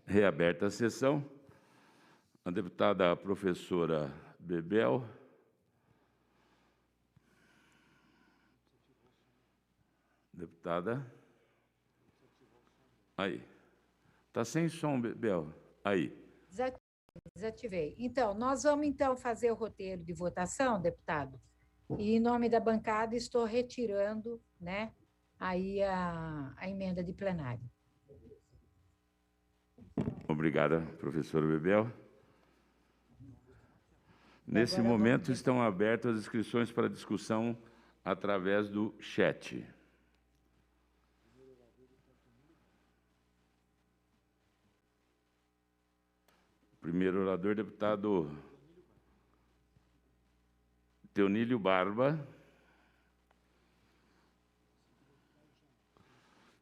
Reaberta a sessão. A deputada professora Bebel. Deputada. Aí. Está sem som, Bebel. Aí. Desativei. Então, nós vamos fazer o roteiro de votação, deputado, e em nome da bancada estou retirando, né, aí a emenda de plenário. Obrigada, professora Bebel. Nesse momento estão abertas as inscrições para discussão através do chat. Primeiro orador, deputado Teonílio Barba.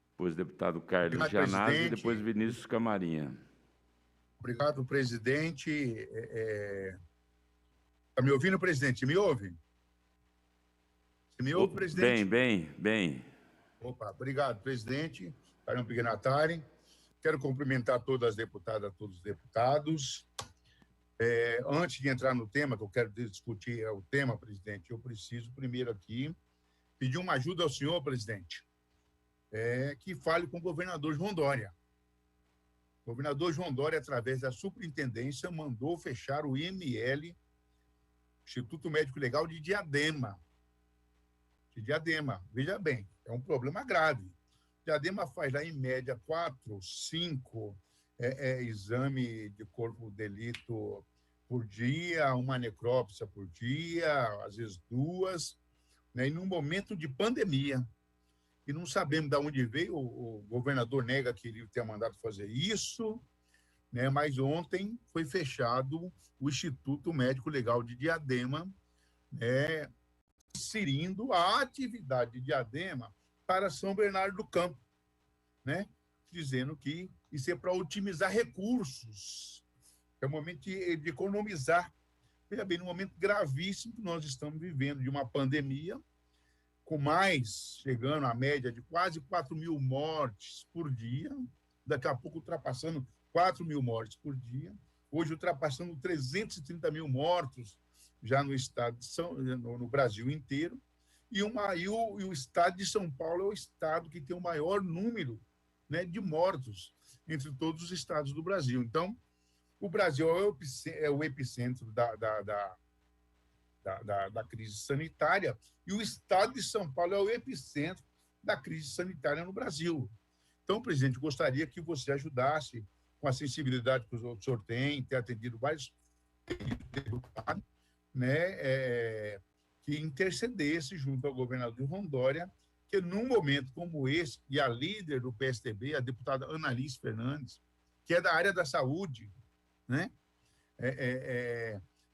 Depois, deputado Carlos Janazzi e depois Vinícius Camarinha. Obrigado, presidente. Está me ouvindo, presidente? Me ouve? Você me ouve, presidente? Bem. Opa, obrigado, presidente. Caramba Pignatari. Quero cumprimentar todas as deputadas, todos os deputados. Antes de entrar no tema, que eu quero discutir o tema, presidente, eu preciso primeiro aqui pedir uma ajuda ao senhor, presidente, que fale com o governador João Dória. O governador João Dória, através da superintendência, mandou fechar o IML, Instituto Médico Legal de Diadema. Veja bem, é um problema grave. Diadema faz lá, em média, 4, 5 exame de corpo de delito por dia, uma necrópsia por dia, às vezes 2, né? E num momento de pandemia. E não sabemos de onde veio, o governador nega que ele tenha mandado fazer isso, né? Mas ontem foi fechado o Instituto Médico Legal de Diadema, né? Inserindo a atividade de Diadema para São Bernardo do Campo, né? Dizendo que isso é para otimizar recursos, é o momento de economizar. Veja bem, num momento gravíssimo que nós estamos vivendo, de uma pandemia, com mais, chegando à média de quase 4.000 mortes por dia, daqui a pouco ultrapassando 4.000 mortes por dia, hoje ultrapassando 330 mil mortos já no estado no Brasil inteiro, e o estado de São Paulo é o estado que tem o maior número, né, de mortos entre todos os estados do Brasil. Então, o Brasil é o epicentro da crise sanitária, e o estado de São Paulo é o epicentro da crise sanitária no Brasil. Então, presidente, gostaria que você ajudasse, com a sensibilidade que o senhor tem, ter atendido vários deputados, né, que intercedesse junto ao governador Rondônia, que num momento como esse, e a líder do PSDB, a deputada Annalise Fernandes, que é da área da saúde, né,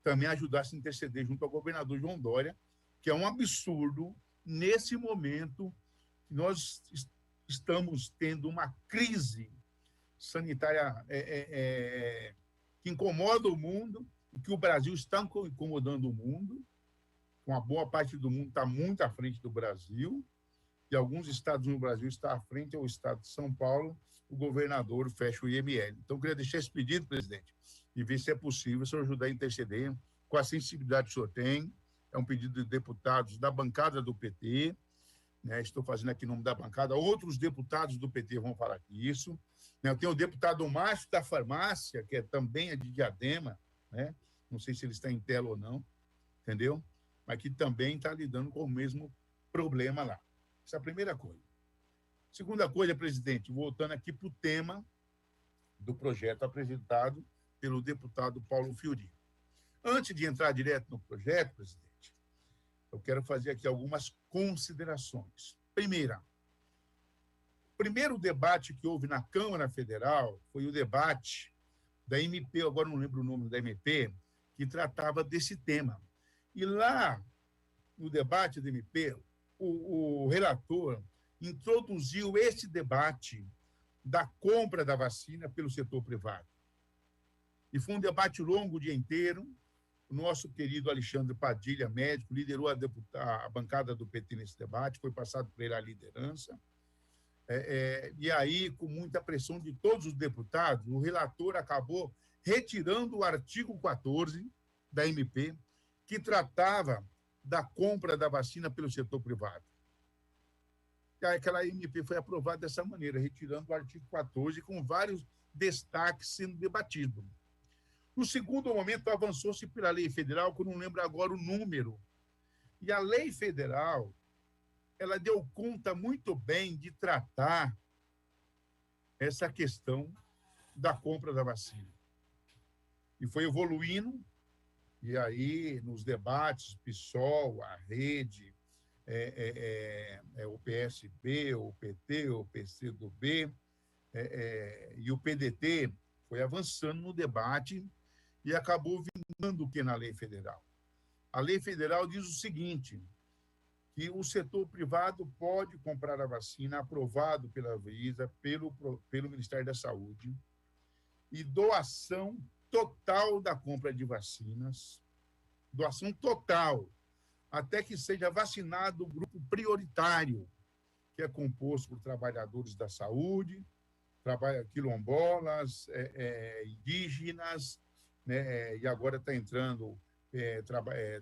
também ajudasse a interceder junto ao governador João Dória, que é um absurdo, nesse momento, que nós estamos tendo uma crise sanitária que incomoda o mundo, e que o Brasil está incomodando o mundo, com a boa parte do mundo está muito à frente do Brasil, e alguns estados no Brasil estão à frente, é o estado de São Paulo, o governador fecha o IML. Então, eu queria deixar esse pedido, presidente, e ver se é possível o senhor ajudar a interceder com a sensibilidade que o senhor tem. É um pedido de deputados da bancada do PT, né? Estou fazendo aqui em nome da bancada, outros deputados do PT vão falar aqui isso. Eu tenho o deputado Márcio da Farmácia, que também é de Diadema, né? Não sei se ele está em tela ou não, entendeu? Mas que também está lidando com o mesmo problema lá. Essa é a primeira coisa. Segunda coisa, presidente, voltando aqui para o tema do projeto apresentado pelo deputado Paulo Fiorino. Antes de entrar direto no projeto, presidente, eu quero fazer aqui algumas considerações. Primeira, o primeiro debate que houve na Câmara Federal foi o debate da MP, agora não lembro o nome da MP, que tratava desse tema. E lá, no debate da MP, o relator introduziu esse debate da compra da vacina pelo setor privado. E foi um debate longo o dia inteiro. O nosso querido Alexandre Padilha, médico, liderou a bancada do PT nesse debate, foi passado por ele a liderança. E aí, com muita pressão de todos os deputados, o relator acabou retirando o artigo 14 da MP, que tratava da compra da vacina pelo setor privado. E aquela MP foi aprovada dessa maneira, retirando o artigo 14, com vários destaques sendo debatidos. No segundo momento, avançou-se pela lei federal, que eu não lembro agora o número. E a lei federal, ela deu conta muito bem de tratar essa questão da compra da vacina. E foi evoluindo, e aí, nos debates, PSOL, a Rede, o PSB, o PT, o PCdoB, e o PDT foi avançando no debate e acabou vingando o que na lei federal. A lei federal diz o seguinte, que o setor privado pode comprar a vacina aprovado pela Anvisa, pelo Ministério da Saúde, e doação total da compra de vacinas, doação total, até que seja vacinado o grupo prioritário, que é composto por trabalhadores da saúde, quilombolas, indígenas, né, e agora está entrando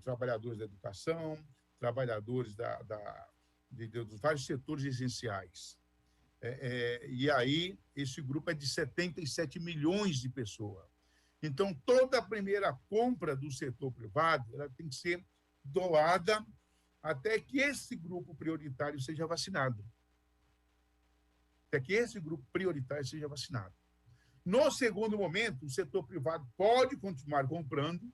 trabalhadores da educação, trabalhadores dos vários setores essenciais. E aí, esse grupo é de 77 milhões de pessoas. Então, toda a primeira compra do setor privado ela tem que ser doada até que esse grupo prioritário seja vacinado. Até que esse grupo prioritário seja vacinado. No segundo momento, o setor privado pode continuar comprando,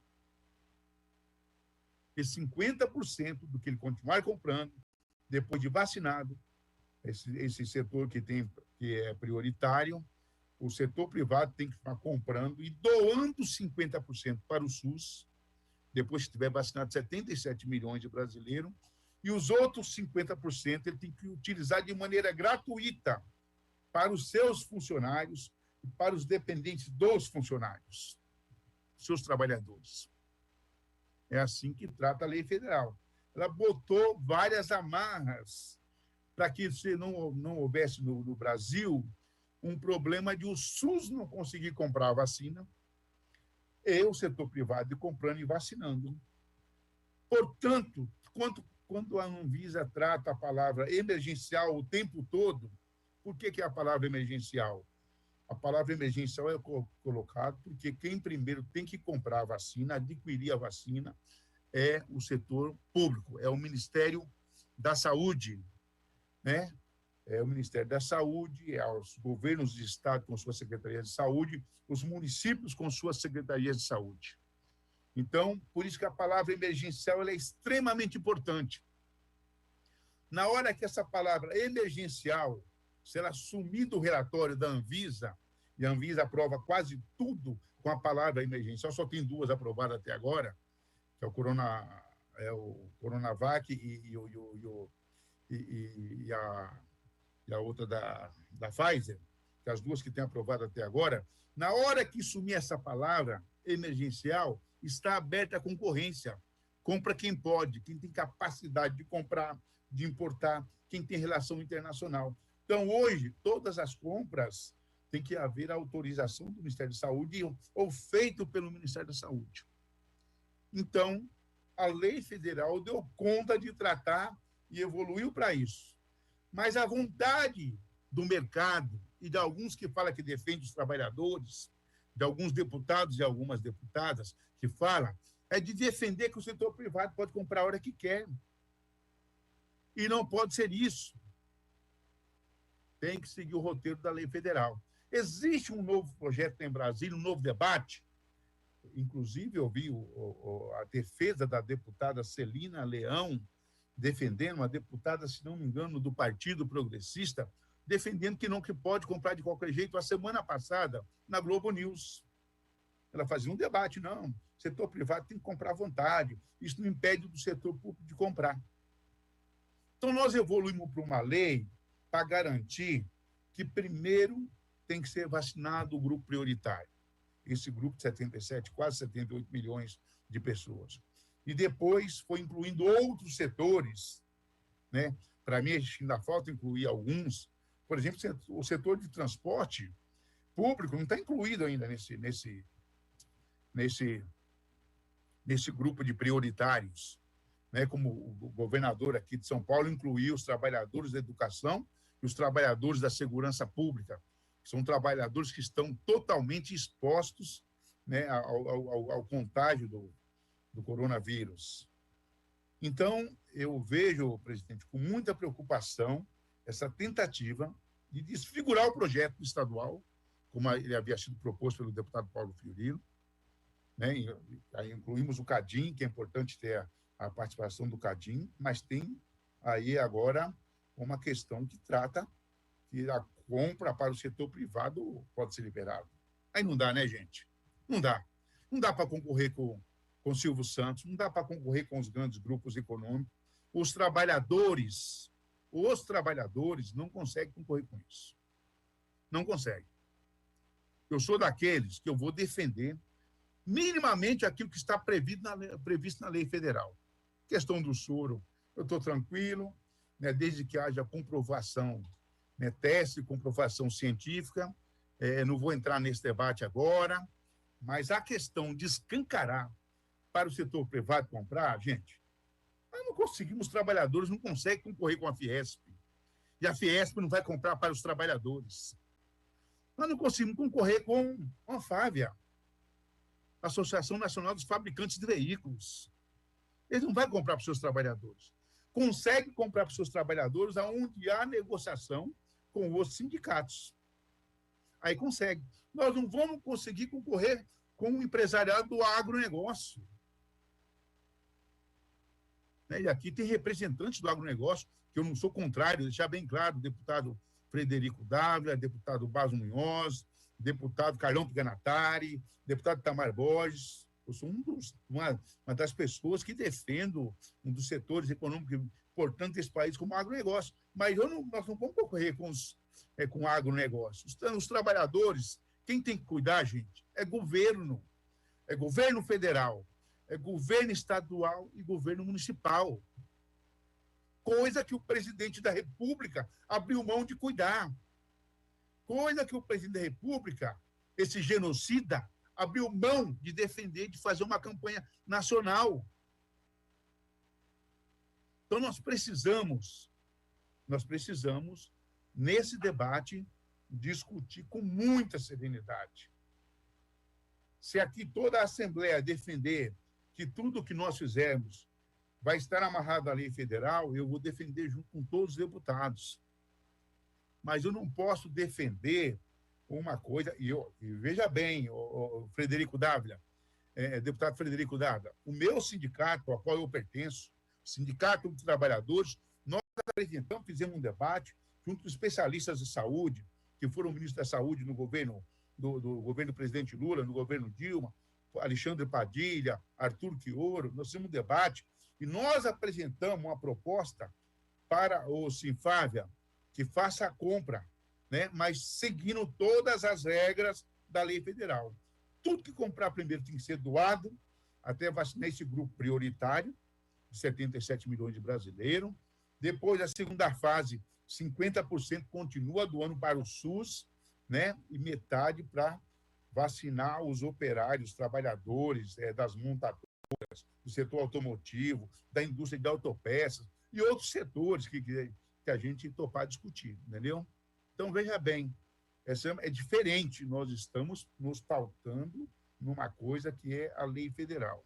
e 50% do que ele continuar comprando, depois de vacinado, esse setor que é prioritário, o setor privado tem que estar comprando e doando 50% para o SUS, depois que tiver vacinado 77 milhões de brasileiros, e os outros 50% ele tem que utilizar de maneira gratuita para os seus funcionários e para os dependentes dos funcionários, seus trabalhadores. É assim que trata a lei federal. Ela botou várias amarras para que não houvesse no Brasil um problema de o SUS não conseguir comprar a vacina e o setor privado comprando e vacinando. Portanto, quando a Anvisa trata a palavra emergencial o tempo todo, por que é a palavra emergencial? A palavra emergencial é colocada porque quem primeiro tem que comprar a vacina, adquirir a vacina, é o setor público, é o Ministério da Saúde, né? É o Ministério da Saúde, é os governos de estado com suas secretarias de saúde, os municípios com suas secretarias de saúde. Então, por isso que a palavra emergencial ela é extremamente importante. Na hora que essa palavra emergencial, se ela sumir do relatório da Anvisa, e a Anvisa aprova quase tudo com a palavra emergencial, só tem duas aprovadas até agora, que é o Coronavac e a outra da Pfizer, que as duas que têm aprovado até agora, na hora que sumir essa palavra emergencial, está aberta a concorrência. Compra quem pode, quem tem capacidade de comprar, de importar, quem tem relação internacional. Então, hoje, todas as compras tem que haver a autorização do Ministério da Saúde ou feito pelo Ministério da Saúde. Então, a lei federal deu conta de tratar e evoluiu para isso. Mas a vontade do mercado e de alguns que falam que defendem os trabalhadores, de alguns deputados e algumas deputadas que falam, é de defender que o setor privado pode comprar a hora que quer. E não pode ser isso. Tem que seguir o roteiro da lei federal. Existe um novo projeto em Brasília, um novo debate. Inclusive, eu vi a defesa da deputada Celina Leão, defendendo, uma deputada, se não me engano, do Partido Progressista, defendendo que pode comprar de qualquer jeito. A semana passada, na Globo News, ela fazia um debate, não, o setor privado tem que comprar à vontade, isso não impede do setor público de comprar. Então, nós evoluímos para uma lei para garantir que primeiro tem que ser vacinado o grupo prioritário, esse grupo de 77, quase 78 milhões de pessoas. E depois foi incluindo outros setores, né? Para mim, ainda falta incluir alguns, Por exemplo, o setor de transporte público não está incluído ainda nesse grupo de prioritários, né? Como o governador aqui de São Paulo incluiu os trabalhadores da educação e os trabalhadores da segurança pública, que são trabalhadores que estão totalmente expostos, né, ao contágio do coronavírus. Então, eu vejo, presidente, com muita preocupação essa tentativa de desfigurar o projeto estadual, como ele havia sido proposto pelo deputado Paulo Fiorilo, né? Aí incluímos o CADIM, que é importante ter a participação do CADIM, mas tem aí agora uma questão que trata que a compra para o setor privado pode ser liberada. Aí não dá, né, gente? Não dá. Não dá para concorrer com o Silvio Santos, não dá para concorrer com os grandes grupos econômicos. Os trabalhadores não conseguem concorrer com isso. Não conseguem. Eu sou daqueles que eu vou defender minimamente aquilo que está previsto na lei federal. Questão do soro, eu estou tranquilo, né, desde que haja comprovação, né, teste, comprovação científica. Não vou entrar nesse debate agora, mas a questão de escancarar para o setor privado comprar, gente, nós não conseguimos, os trabalhadores não conseguem concorrer com a Fiesp. E a Fiesp não vai comprar para os trabalhadores. Nós não conseguimos concorrer com a Fávia, Associação Nacional dos Fabricantes de Veículos. Eles não vão comprar para os seus trabalhadores. Consegue comprar para os seus trabalhadores aonde há negociação com os sindicatos. Aí consegue. Nós não vamos conseguir concorrer com o empresariado do agronegócio. E aqui tem representantes do agronegócio, que eu não sou contrário, deixar bem claro, o deputado Frederico Dávila, deputado Baso Munhoz, deputado Carlão Piganatari, deputado Tamar Borges. Eu sou uma das pessoas que defendo um dos setores econômicos importantes desse país como o agronegócio. Mas nós não vamos concorrer com o agronegócio. Os trabalhadores, quem tem que cuidar, gente, é governo federal, é governo estadual e governo municipal. Coisa que o presidente da República abriu mão de cuidar. Coisa que o presidente da República, esse genocida, abriu mão de defender, de fazer uma campanha nacional. Então, nós precisamos, nesse debate, discutir com muita serenidade. Se aqui toda a Assembleia defender que tudo que nós fizermos vai estar amarrado à lei federal, eu vou defender junto com todos os deputados. Mas eu não posso defender uma coisa, e veja bem, o Frederico Dávila, deputado Frederico Dávila, o meu sindicato, ao qual eu pertenço, o Sindicato dos Trabalhadores, nós apresentamos, fizemos um debate junto com especialistas de saúde, que foram ministros da saúde no governo do governo do presidente Lula, no governo Dilma, Alexandre Padilha, Arthur Quioro, nós fizemos um debate e nós apresentamos uma proposta para o Sinfávia que faça a compra, né, mas seguindo todas as regras da lei federal. Tudo que comprar primeiro tem que ser doado, até vacinar esse grupo prioritário, de 77 milhões de brasileiros. Depois, a segunda fase, 50% continua doando para o SUS, né, e metade para vacinar os operários, trabalhadores das montadoras, do setor automotivo, da indústria de autopeças e outros setores que a gente topar discutir, entendeu? Então, veja bem, é diferente, nós estamos nos pautando numa coisa que é a lei federal.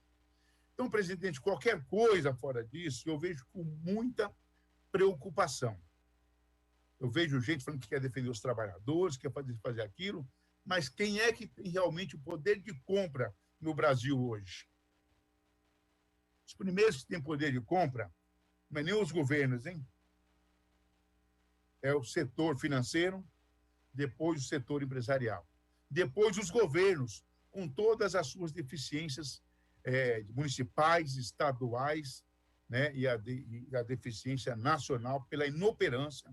Então, presidente, qualquer coisa fora disso, eu vejo com muita preocupação. Eu vejo gente falando que quer defender os trabalhadores, quer fazer aquilo, mas quem é que tem realmente o poder de compra no Brasil hoje? Os primeiros que têm poder de compra não é nem os governos, hein? É o setor financeiro, depois o setor empresarial, depois os governos, com todas as suas deficiências municipais, estaduais, né, e a deficiência nacional pela inoperância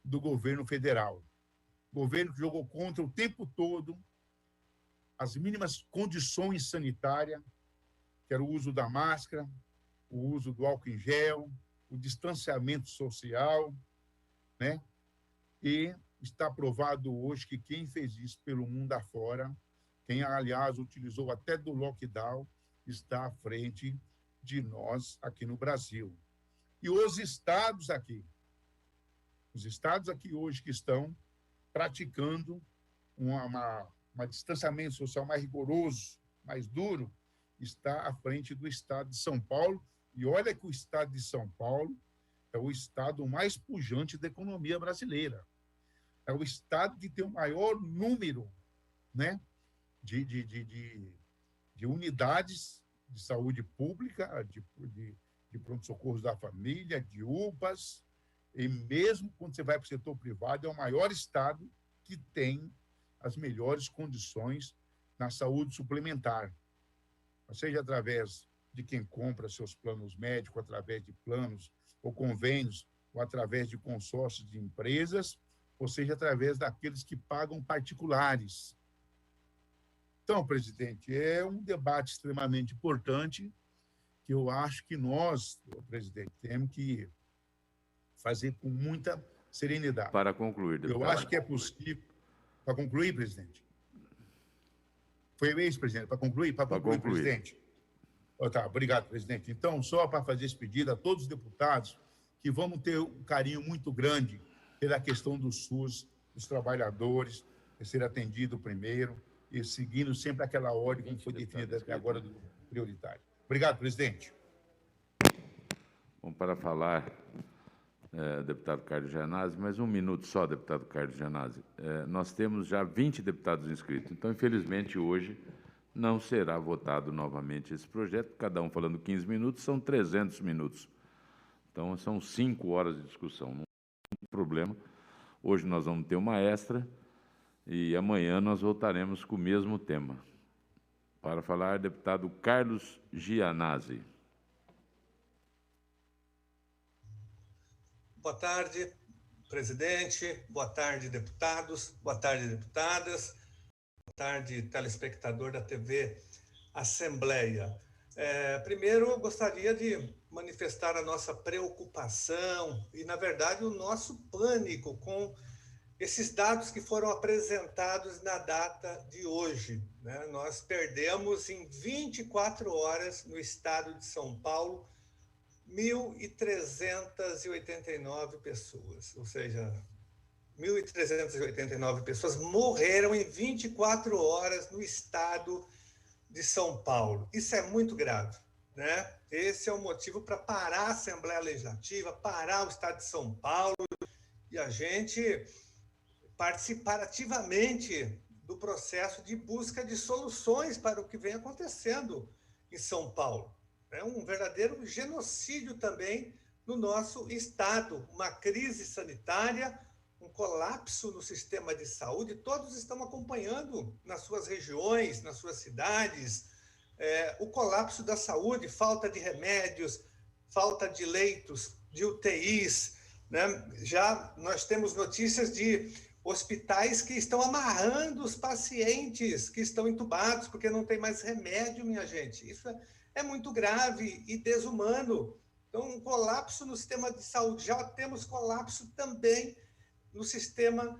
do governo federal. Governo que jogou contra o tempo todo as mínimas condições sanitárias, que era o uso da máscara, o uso do álcool em gel, o distanciamento social, né? E está provado hoje que quem fez isso pelo mundo afora, quem, aliás, utilizou até do lockdown, está à frente de nós aqui no Brasil. E os estados aqui hoje que estão praticando um distanciamento social mais rigoroso, mais duro, está à frente do estado de São Paulo. E olha que o estado de São Paulo é o estado mais pujante da economia brasileira. É o estado que tem o maior número, né, de unidades de saúde pública, de pronto-socorros da família, de UPAs, e mesmo quando você vai para o setor privado, é o maior estado que tem as melhores condições na saúde suplementar, seja através de quem compra seus planos médicos, através de planos ou convênios, ou através de consórcios de empresas, ou seja, através daqueles que pagam particulares. Então, presidente, é um debate extremamente importante que eu acho que nós, presidente, temos que fazer com muita serenidade. Para concluir, deputado. Eu acho que é possível... Para concluir, presidente? Foi isso, presidente? Para concluir? Para concluir, presidente? Tá, obrigado, presidente. Então, só para fazer esse pedido a todos os deputados, que vamos ter um carinho muito grande pela questão do SUS, dos trabalhadores, de ser atendido primeiro, e seguindo sempre aquela ordem que foi definida até agora do prioritário. Obrigado, presidente. Bom, para falar, deputado Carlos Gianazzi, mais um minuto só, deputado Carlos Gianazzi. Nós temos já 20 deputados inscritos, então, infelizmente, hoje não será votado novamente esse projeto, cada um falando 15 minutos, são 300 minutos. Então, são 5 horas de discussão, não tem problema. Hoje nós vamos ter uma extra e amanhã nós voltaremos com o mesmo tema. Para falar, deputado Carlos Gianazzi. Boa tarde, presidente. Boa tarde, deputados. Boa tarde, deputadas. Boa tarde, telespectador da TV Assembleia. Primeiro, eu gostaria de manifestar a nossa preocupação e, na verdade, o nosso pânico com esses dados que foram apresentados na data de hoje, né? Nós perdemos em 24 horas no estado de São Paulo 1.389 pessoas, ou seja, 1.389 pessoas morreram em 24 horas no estado de São Paulo. Isso é muito grave, né? Esse é o motivo para parar a Assembleia Legislativa, parar o estado de São Paulo e a gente participar ativamente do processo de busca de soluções para o que vem acontecendo em São Paulo. É um verdadeiro genocídio também no nosso estado, uma crise sanitária, um colapso no sistema de saúde, todos estão acompanhando nas suas regiões, nas suas cidades, o colapso da saúde, falta de remédios, falta de leitos, de UTIs, né? Já nós temos notícias de hospitais que estão amarrando os pacientes que estão entubados, porque não tem mais remédio, minha gente. Isso é muito grave e desumano. Então, um colapso no sistema de saúde. Já temos colapso também no sistema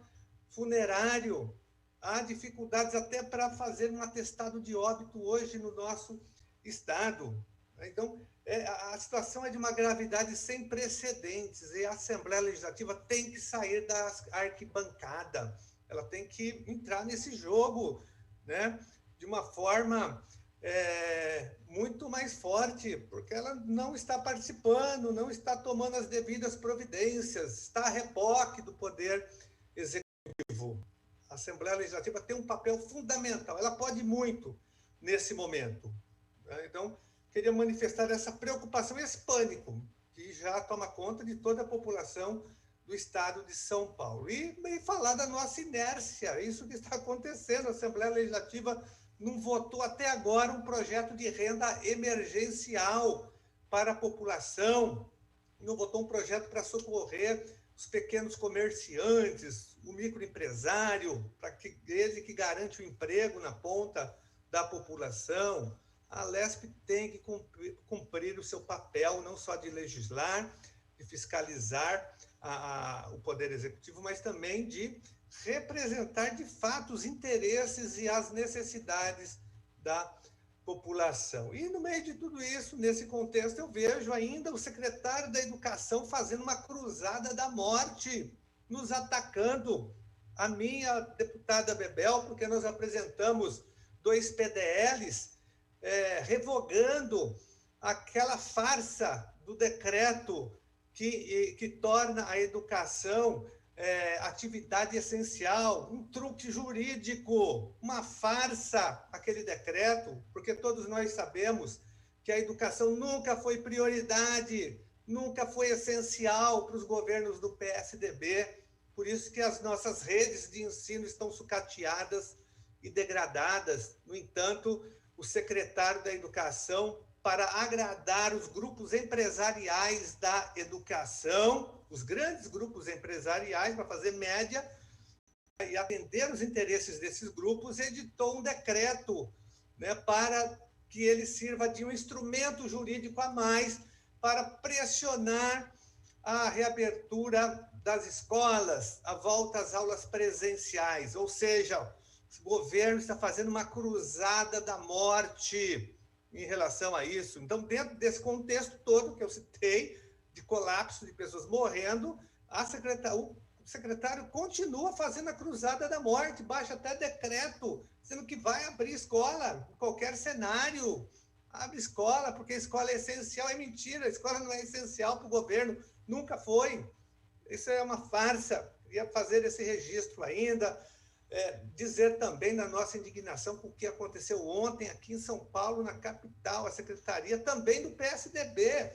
funerário. Há dificuldades até para fazer um atestado de óbito hoje no nosso estado. Então, a situação é de uma gravidade sem precedentes e a Assembleia Legislativa tem que sair da arquibancada. Ela tem que entrar nesse jogo, né, de uma forma muito mais forte, porque ela não está participando, não está tomando as devidas providências, está a reboque do Poder Executivo. A Assembleia Legislativa tem um papel fundamental, ela pode muito nesse momento. Então, queria manifestar essa preocupação e esse pânico que já toma conta de toda a população do estado de São Paulo. E falar da nossa inércia, isso que está acontecendo. A Assembleia Legislativa não votou até agora um projeto de renda emergencial para a população, não votou um projeto para socorrer os pequenos comerciantes, o microempresário, para que ele que garante o emprego na ponta da população. A Alesp tem que cumprir o seu papel, não só de legislar, de fiscalizar o Poder Executivo, mas também de representar, de fato, os interesses e as necessidades da população. E, no meio de tudo isso, nesse contexto, eu vejo ainda o secretário da Educação fazendo uma cruzada da morte, nos atacando. A minha deputada Bebel, porque nós apresentamos 2 PDLs revogando aquela farsa do decreto que torna a educação atividade essencial, um truque jurídico, uma farsa, aquele decreto, porque todos nós sabemos que a educação nunca foi prioridade, nunca foi essencial para os governos do PSDB, por isso que as nossas redes de ensino estão sucateadas e degradadas. No entanto, o secretário da Educação, para agradar os grupos empresariais da educação, os grandes grupos empresariais, para fazer média e atender os interesses desses grupos, editou um decreto, né, para que ele sirva de um instrumento jurídico a mais para pressionar a reabertura das escolas, a volta às aulas presenciais. Ou seja, o governo está fazendo uma cruzada da morte em relação a isso. Então, dentro desse contexto todo que eu citei, de colapso, de pessoas morrendo, o secretário continua fazendo a cruzada da morte, baixa até decreto, sendo que vai abrir escola em qualquer cenário. Abre escola, porque a escola é essencial. É mentira, a escola não é essencial para o governo, nunca foi. Isso é uma farsa. Queria fazer esse registro ainda, dizer também da nossa indignação com o que aconteceu ontem aqui em São Paulo, na capital, a secretaria também do PSDB,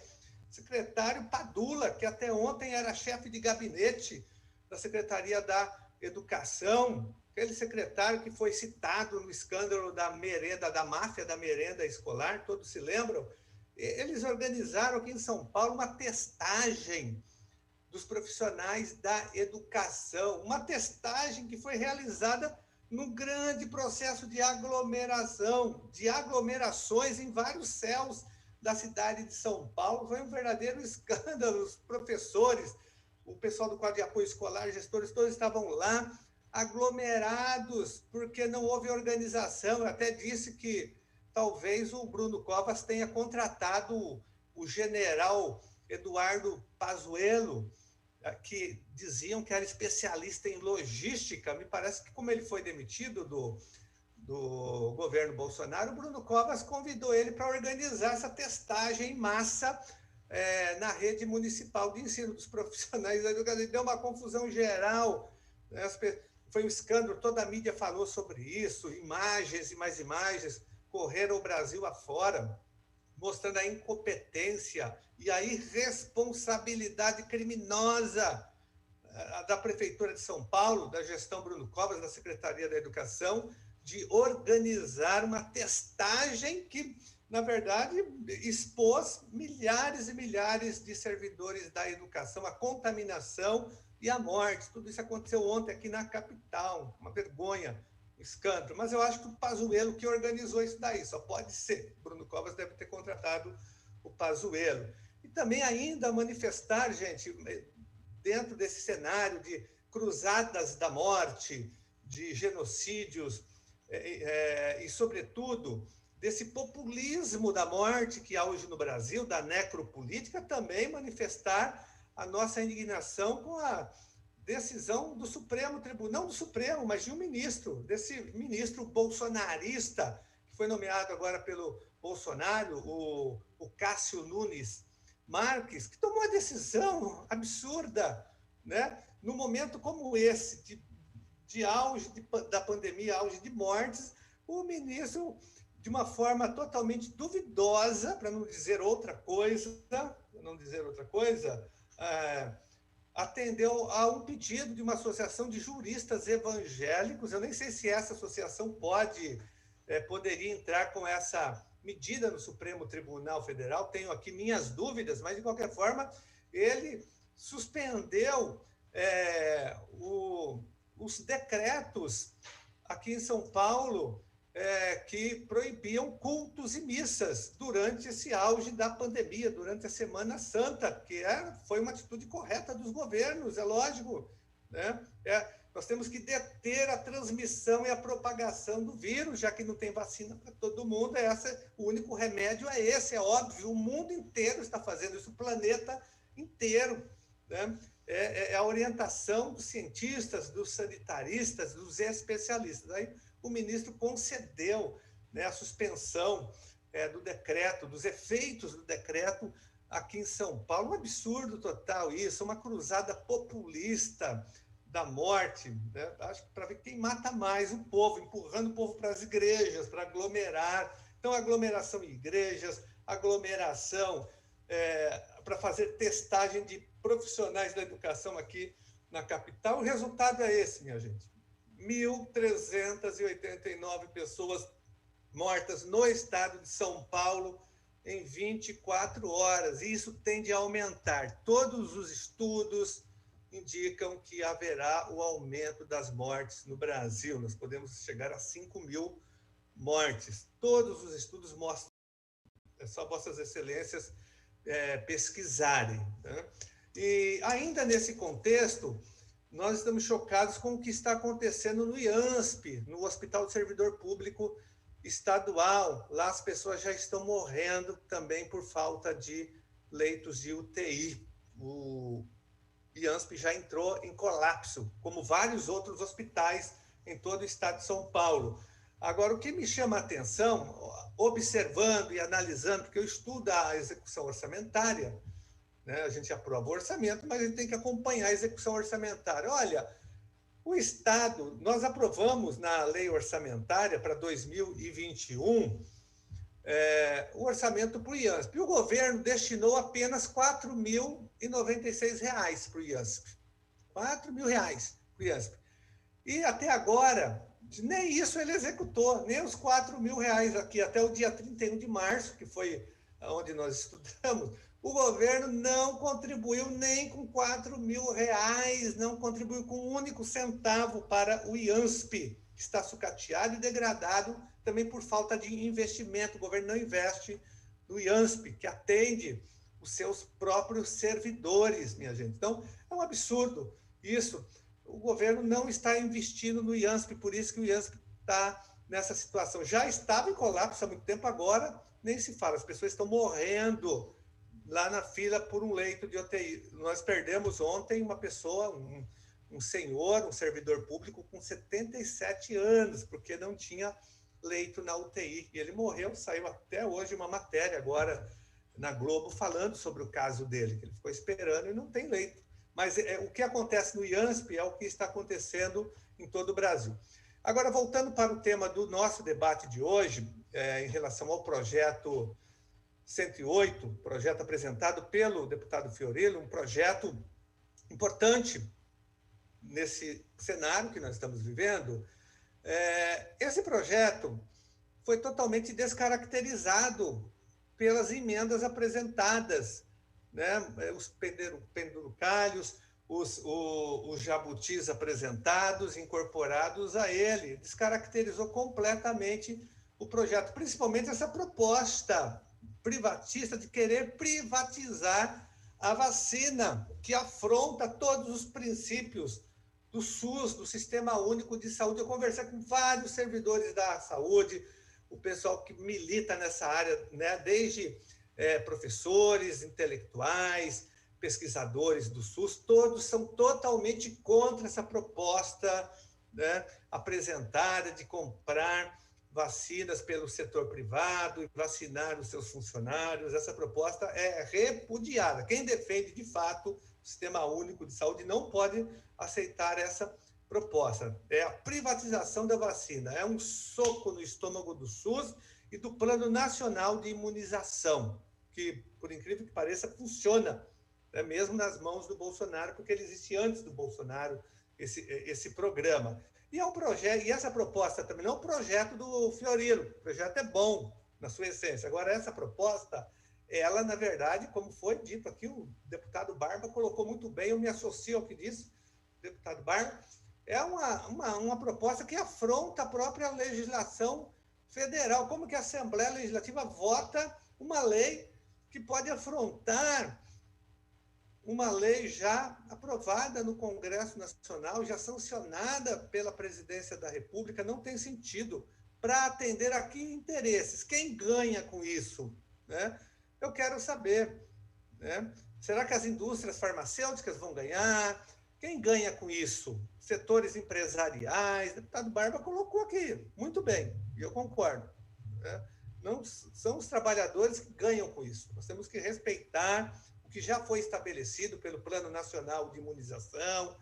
secretário Padula, que até ontem era chefe de gabinete da Secretaria da Educação, aquele secretário que foi citado no escândalo da merenda, da máfia da merenda escolar, todos se lembram? Eles organizaram aqui em São Paulo uma testagem dos profissionais da educação, uma testagem que foi realizada num grande processo de aglomeração, de aglomerações em vários céus da cidade de São Paulo. Foi um verdadeiro escândalo. Os professores, o pessoal do quadro de apoio escolar, gestores, todos estavam lá aglomerados, porque não houve organização. Eu até disse que talvez o Bruno Covas tenha contratado o general Eduardo Pazuello, que diziam que era especialista em logística. Me parece que, como ele foi demitido do governo Bolsonaro, o Bruno Covas convidou ele para organizar essa testagem em massa na rede municipal de ensino dos profissionais da educação. Deu uma confusão geral, né? Foi um escândalo, toda a mídia falou sobre isso, imagens e mais imagens correram o Brasil afora, mostrando a incompetência e a irresponsabilidade criminosa da Prefeitura de São Paulo, da gestão Bruno Covas, da Secretaria da Educação, de organizar uma testagem que, na verdade, expôs milhares e milhares de servidores da educação, a contaminação e a morte. Tudo isso aconteceu ontem aqui na capital, uma vergonha, um escândalo. Mas eu acho que o Pazuello que organizou isso daí, só pode ser. Bruno Covas deve ter contratado o Pazuello. E também ainda manifestar, gente, dentro desse cenário de cruzadas da morte, de genocídios, e, sobretudo, desse populismo da morte que há hoje no Brasil, da necropolítica, também manifestar a nossa indignação com a decisão do Supremo Tribunal, não do Supremo, mas de um ministro, desse ministro bolsonarista, que foi nomeado agora pelo Bolsonaro, o Cássio Nunes Marques, que tomou a decisão absurda, né? Num momento como esse, de auge da pandemia, auge de mortes, o ministro, de uma forma totalmente duvidosa, para não dizer outra coisa, atendeu a um pedido de uma associação de juristas evangélicos. Eu nem sei se essa associação poderia entrar com essa medida no Supremo Tribunal Federal, tenho aqui minhas dúvidas, mas, de qualquer forma, ele suspendeu os decretos aqui em São Paulo que proibiam cultos e missas durante esse auge da pandemia, durante a Semana Santa, que foi uma atitude correta dos governos, é lógico, né? Nós temos que deter a transmissão e a propagação do vírus, já que não tem vacina para todo mundo. O único remédio é esse, é óbvio. O mundo inteiro está fazendo isso, o planeta inteiro, né? É a orientação dos cientistas, dos sanitaristas, dos especialistas. Aí o ministro concedeu, né, a suspensão do decreto, dos efeitos do decreto aqui em São Paulo. Um absurdo total isso, uma cruzada populista da morte, né? Acho que para ver quem mata mais o povo, empurrando o povo para as igrejas, para aglomerar. Então, aglomeração em igrejas, aglomeração para fazer testagem de profissionais da educação aqui na capital. O resultado é esse, minha gente. 1.389 pessoas mortas no estado de São Paulo em 24 horas. E isso tende a aumentar. Todos os estudos indicam que haverá o aumento das mortes no Brasil. Nós podemos chegar a 5.000 mortes. Todos os estudos mostram. É só Vossas Excelências pesquisarem, né? E ainda nesse contexto, nós estamos chocados com o que está acontecendo no IANSP, no Hospital do Servidor Público Estadual. Lá as pessoas já estão morrendo também por falta de leitos de UTI. O IANSP já entrou em colapso, como vários outros hospitais em todo o estado de São Paulo. Agora, o que me chama a atenção, observando e analisando, porque eu estudo a execução orçamentária, né? A gente aprova o orçamento, mas a gente tem que acompanhar a execução orçamentária. Olha, o Estado, nós aprovamos na lei orçamentária para 2021 o orçamento para o IANSP. E o governo destinou apenas R$ 4.096 para o IANSP. R$ 4.000 para o IANSP. E até agora, nem isso ele executou, nem os R$ 4.000 aqui, até o dia 31 de março, que foi onde nós estudamos, o governo não contribuiu nem com R$ 4.000, não contribuiu com um único centavo para o IANSP, que está sucateado e degradado também por falta de investimento. O governo não investe no IANSP, que atende os seus próprios servidores, minha gente. Então, é um absurdo isso. O governo não está investindo no IANSP, por isso que o IANSP está nessa situação. Já estava em colapso há muito tempo, agora nem se fala. As pessoas estão morrendo lá na fila por um leito de UTI. Nós perdemos ontem uma pessoa, um senhor, um servidor público com 77 anos, porque não tinha leito na UTI. E ele morreu, saiu até hoje uma matéria agora na Globo falando sobre o caso dele, que ele ficou esperando e não tem leito. Mas o que acontece no IANSP é o que está acontecendo em todo o Brasil. Agora, voltando para o tema do nosso debate de hoje, em relação ao projeto 108, projeto apresentado pelo deputado Fiorello, um projeto importante nesse cenário que nós estamos vivendo. Esse projeto foi totalmente descaracterizado pelas emendas apresentadas, né? Os penduricalhos, os jabutis apresentados, incorporados a ele, descaracterizou completamente o projeto, principalmente essa proposta privatista de querer privatizar a vacina, que afronta todos os princípios do SUS, do Sistema Único de Saúde. Eu conversei com vários servidores da saúde, o pessoal que milita nessa área, né? Desde professores, intelectuais, pesquisadores do SUS, todos são totalmente contra essa proposta, né, apresentada de comprar vacinas pelo setor privado e vacinar os seus funcionários. Essa proposta é repudiada. Quem defende, de fato, o Sistema Único de Saúde não pode aceitar essa proposta. É a privatização da vacina, é um soco no estômago do SUS e do Plano Nacional de Imunização, que, por incrível que pareça, funciona, né, mesmo nas mãos do Bolsonaro, porque ele existe antes do Bolsonaro, esse programa. E é um projeto, e essa proposta também não é um projeto do Fiorello, o projeto é bom na sua essência. Agora, essa proposta, ela, na verdade, como foi dito aqui, o deputado Barba colocou muito bem, eu me associo ao que disse o deputado Barba, é uma proposta que afronta a própria legislação federal. Como que a Assembleia Legislativa vota uma lei que pode afrontar uma lei já aprovada no Congresso Nacional, já sancionada pela Presidência da República? Não tem sentido. Para atender a que interesses? Quem ganha com isso? Né? Eu quero saber. Né? Será que as indústrias farmacêuticas vão ganhar? Quem ganha com isso? Setores empresariais? O deputado Barba colocou aqui. Muito bem, e eu concordo. Né? Não são os trabalhadores que ganham com isso. Nós temos que respeitar o que já foi estabelecido pelo Plano Nacional de Imunização,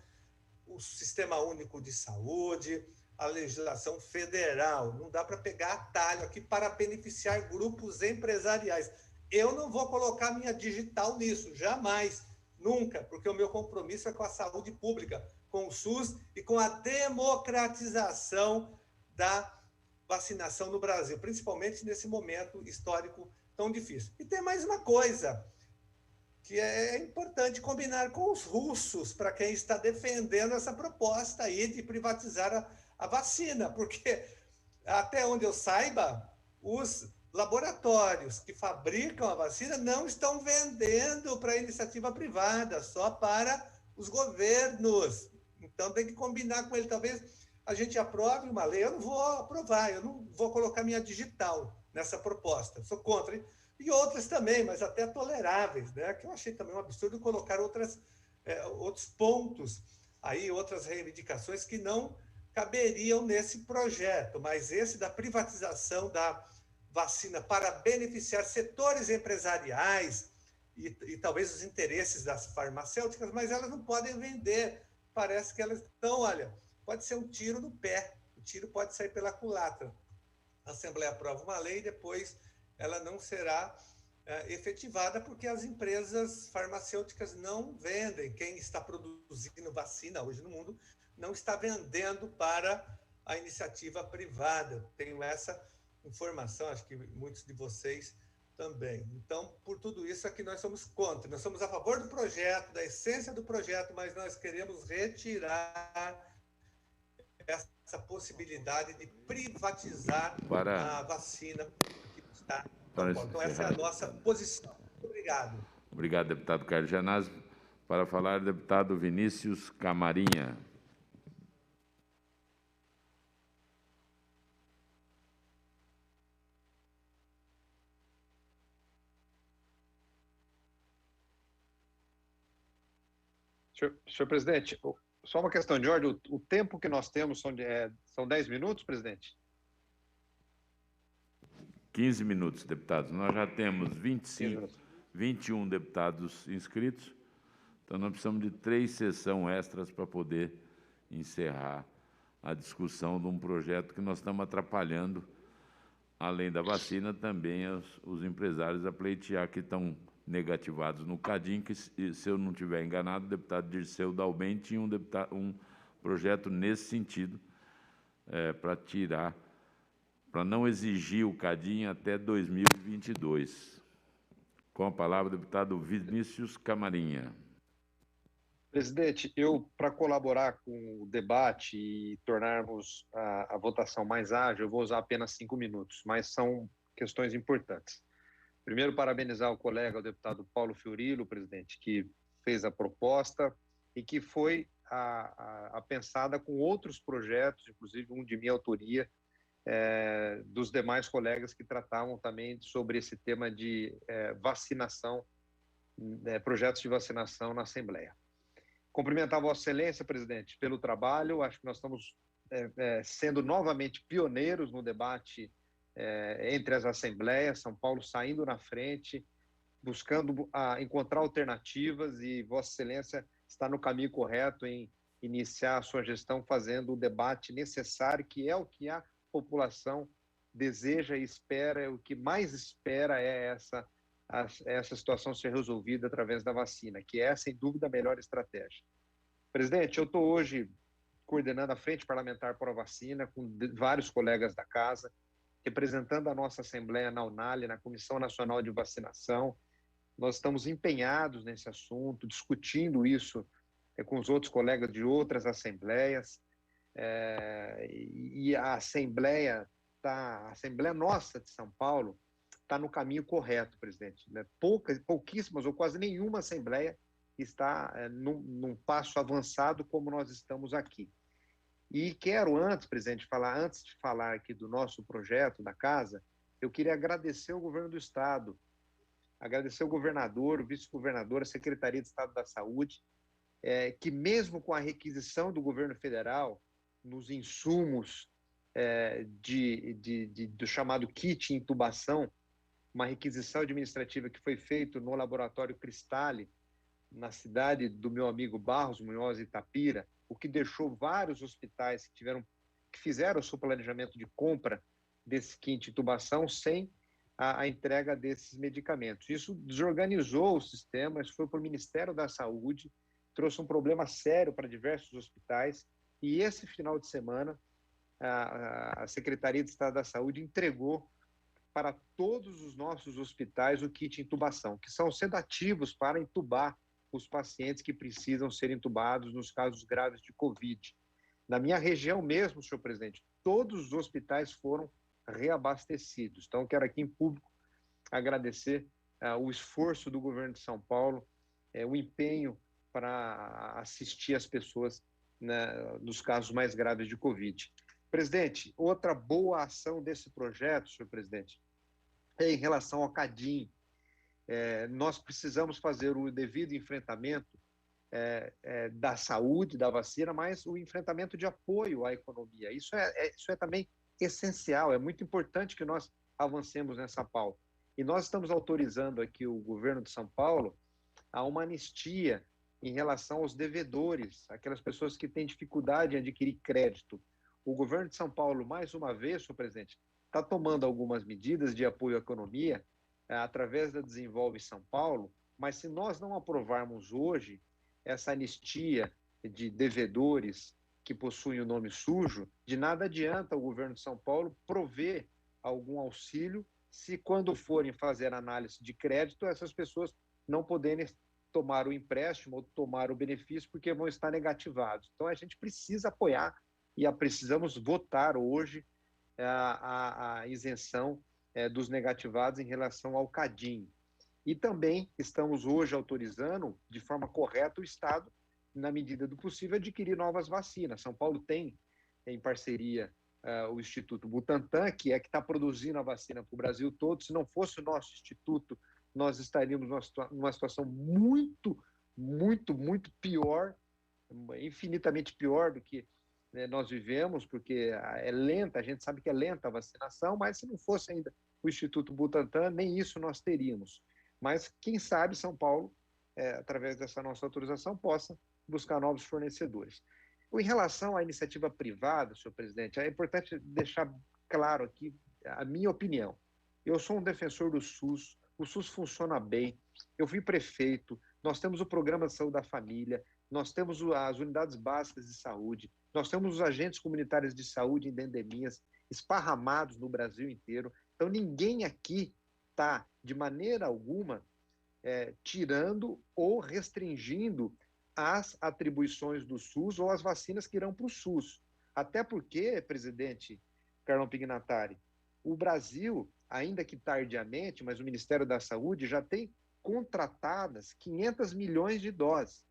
o Sistema Único de Saúde, a legislação federal. Não dá para pegar atalho aqui para beneficiar grupos empresariais. Eu não vou colocar minha digital nisso, jamais, nunca, porque o meu compromisso é com a saúde pública, com o SUS e com a democratização da vacinação no Brasil, principalmente nesse momento histórico tão difícil. E tem mais uma coisa que é importante combinar com os russos, para quem está defendendo essa proposta aí de privatizar a vacina, porque, até onde eu saiba, os laboratórios que fabricam a vacina não estão vendendo para a iniciativa privada, só para os governos. Então, tem que combinar com ele. Talvez a gente aprove uma lei. Eu não vou aprovar, eu não vou colocar minha digital nessa proposta. Sou contra. Hein? E outras também, mas até toleráveis, né? Que eu achei também um absurdo colocar outros pontos, aí, outras reivindicações que não caberiam nesse projeto, mas esse da privatização da vacina para beneficiar setores empresariais e talvez os interesses das farmacêuticas, mas elas não podem vender. Parece que elas estão, olha, pode ser um tiro no pé, o tiro pode sair pela culatra. A Assembleia aprova uma lei e depois ela não será efetivada porque as empresas farmacêuticas não vendem. Quem está produzindo vacina hoje no mundo não está vendendo para a iniciativa privada. Tenho essa informação, acho que muitos de vocês também. Então, por tudo isso é que nós somos contra. Nós somos a favor do projeto, da essência do projeto, mas nós queremos retirar essa possibilidade de privatizar a vacina que está. Então, essa é a nossa posição. Muito obrigado. Obrigado, deputado Carlos Gianazzi. Para falar, deputado Vinícius Camarinha. Senhor presidente, só uma questão de ordem. O tempo que nós temos são 10 minutos, presidente? 15 minutos, deputados. Nós já temos 21 deputados inscritos, então nós precisamos de 3 sessões extras para poder encerrar a discussão de um projeto que nós estamos atrapalhando, além da vacina, também os empresários a pleitear que estão negativados no CADIM, que, se eu não estiver enganado, o deputado Dirceu Dalben tinha um projeto nesse sentido, para não exigir o CADIM até 2022. Com a palavra, o deputado Vinícius Camarinha. Presidente, para colaborar com o debate e tornarmos a votação mais ágil, eu vou usar apenas 5 minutos, mas são questões importantes. Primeiro, parabenizar o colega, o deputado Paulo Fiorilo, presidente, que fez a proposta e que foi pensada com outros projetos, inclusive um de minha autoria, dos demais colegas que tratavam também sobre esse tema de vacinação, projetos de vacinação na Assembleia. Cumprimentar a Vossa Excelência, presidente, pelo trabalho. Acho que nós estamos sendo novamente pioneiros no debate entre as assembleias, São Paulo saindo na frente, buscando encontrar alternativas, e Vossa Excelência está no caminho correto em iniciar a sua gestão fazendo o debate necessário, que é o que a população deseja e espera, o que mais espera é essa situação ser resolvida através da vacina, que é, sem dúvida, a melhor estratégia. Presidente, eu estou hoje coordenando a Frente Parlamentar para a Vacina com vários colegas da casa, representando a nossa Assembleia na UNALI, na Comissão Nacional de Vacinação. Nós estamos empenhados nesse assunto, discutindo isso com os outros colegas de outras assembleias, e a Assembleia a Assembleia nossa de São Paulo está no caminho correto, presidente. Né? Pouquíssimas ou quase nenhuma Assembleia está num passo avançado como nós estamos aqui. E quero antes de falar aqui do nosso projeto da casa, eu queria agradecer ao governo do Estado, agradecer ao governador, o vice-governador, a Secretaria de Estado da Saúde, que mesmo com a requisição do governo federal, nos insumos do chamado kit intubação, uma requisição administrativa que foi feita no laboratório Cristal, na cidade do meu amigo Barros Munhoz, Itapira, o que deixou vários hospitais que fizeram o seu planejamento de compra desse kit intubação sem a entrega desses medicamentos. Isso desorganizou o sistema, isso foi para o Ministério da Saúde, trouxe um problema sério para diversos hospitais, e esse final de semana a Secretaria de Estado da Saúde entregou para todos os nossos hospitais o kit intubação, que são sedativos para intubar os pacientes que precisam ser intubados nos casos graves de Covid. Na minha região mesmo, senhor presidente, todos os hospitais foram reabastecidos. Então, quero aqui em público agradecer o esforço do governo de São Paulo, o empenho para assistir as pessoas nos casos mais graves de Covid. Presidente, outra boa ação desse projeto, senhor presidente, é em relação ao CADIM. Nós precisamos fazer o devido enfrentamento da saúde, da vacina, mas o enfrentamento de apoio à economia. Isso é também essencial, é muito importante que nós avancemos nessa pauta. E nós estamos autorizando aqui o governo de São Paulo a uma anistia em relação aos devedores, aquelas pessoas que têm dificuldade em adquirir crédito. O governo de São Paulo, mais uma vez, senhor presidente, está tomando algumas medidas de apoio à economia através da Desenvolve São Paulo, mas se nós não aprovarmos hoje essa anistia de devedores que possuem o nome sujo, de nada adianta o governo de São Paulo prover algum auxílio se quando forem fazer análise de crédito, essas pessoas não poderem tomar o empréstimo ou tomar o benefício porque vão estar negativados. Então, a gente precisa apoiar e precisamos votar hoje a isenção dos negativados em relação ao CADIM. E também estamos hoje autorizando, de forma correta, o Estado, na medida do possível, adquirir novas vacinas. São Paulo tem, em parceria, o Instituto Butantan, que está produzindo a vacina para o Brasil todo. Se não fosse o nosso instituto, nós estaríamos numa situação muito, muito, muito pior, infinitamente pior do que nós vivemos, porque é lenta, a gente sabe que é lenta a vacinação, mas se não fosse ainda o Instituto Butantan, nem isso nós teríamos. Mas, quem sabe, São Paulo, através dessa nossa autorização, possa buscar novos fornecedores. Em relação à iniciativa privada, senhor presidente, é importante deixar claro aqui a minha opinião. Eu sou um defensor do SUS, o SUS funciona bem, eu fui prefeito, nós temos o Programa de Saúde da Família, nós temos as unidades básicas de saúde, nós temos os agentes comunitários de saúde em endemias esparramados no Brasil inteiro. Então, ninguém aqui está, de maneira alguma, tirando ou restringindo as atribuições do SUS ou as vacinas que irão para o SUS. Até porque, presidente Carlão Pignatari, o Brasil, ainda que tardiamente, mas o Ministério da Saúde já tem contratadas 500 milhões de doses.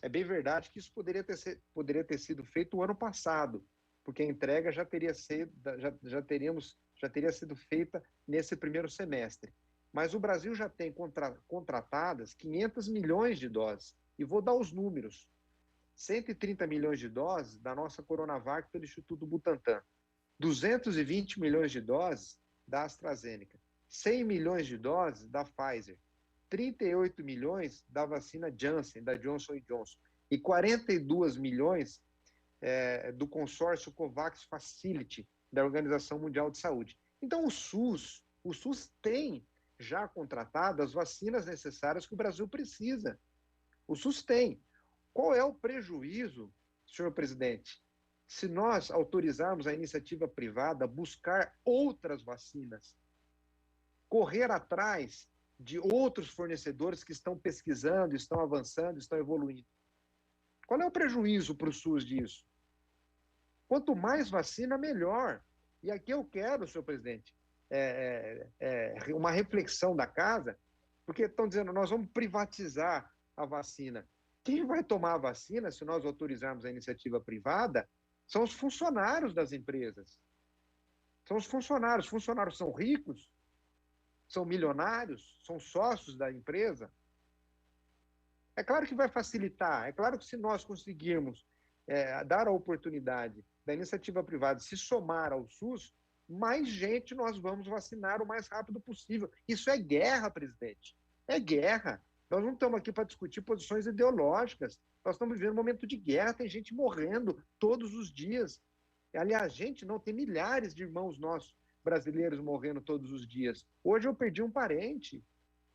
É bem verdade que isso poderia ter sido feito o ano passado, porque a entrega já teria sido feita nesse primeiro semestre. Mas o Brasil já tem contratadas 500 milhões de doses. E vou dar os números. 130 milhões de doses da nossa Coronavac pelo Instituto Butantan. 220 milhões de doses da AstraZeneca. 100 milhões de doses da Pfizer. 38 milhões da vacina Janssen, da Johnson & Johnson. E 42 milhões do consórcio COVAX Facility, da Organização Mundial de Saúde. Então, o SUS tem já contratado as vacinas necessárias que o Brasil precisa. O SUS tem. Qual é o prejuízo, senhor presidente, se nós autorizarmos a iniciativa privada a buscar outras vacinas, correr atrás de outros fornecedores que estão pesquisando, estão avançando, estão evoluindo? Qual é o prejuízo para o SUS disso? Quanto mais vacina, melhor. E aqui eu quero, senhor presidente, uma reflexão da casa, porque estão dizendo, nós vamos privatizar a vacina. Quem vai tomar a vacina, se nós autorizarmos a iniciativa privada, são os funcionários das empresas. São os funcionários. Os funcionários são ricos, são milionários, são sócios da empresa. É claro que vai facilitar, é claro que se nós conseguirmos dar a oportunidade da iniciativa privada se somar ao SUS, mais gente nós vamos vacinar o mais rápido possível. Isso é guerra, presidente. É guerra. Nós não estamos aqui para discutir posições ideológicas. Nós estamos vivendo um momento de guerra, tem gente morrendo todos os dias. Aliás, gente, não, tem milhares de irmãos nossos brasileiros morrendo todos os dias. Hoje eu perdi um parente.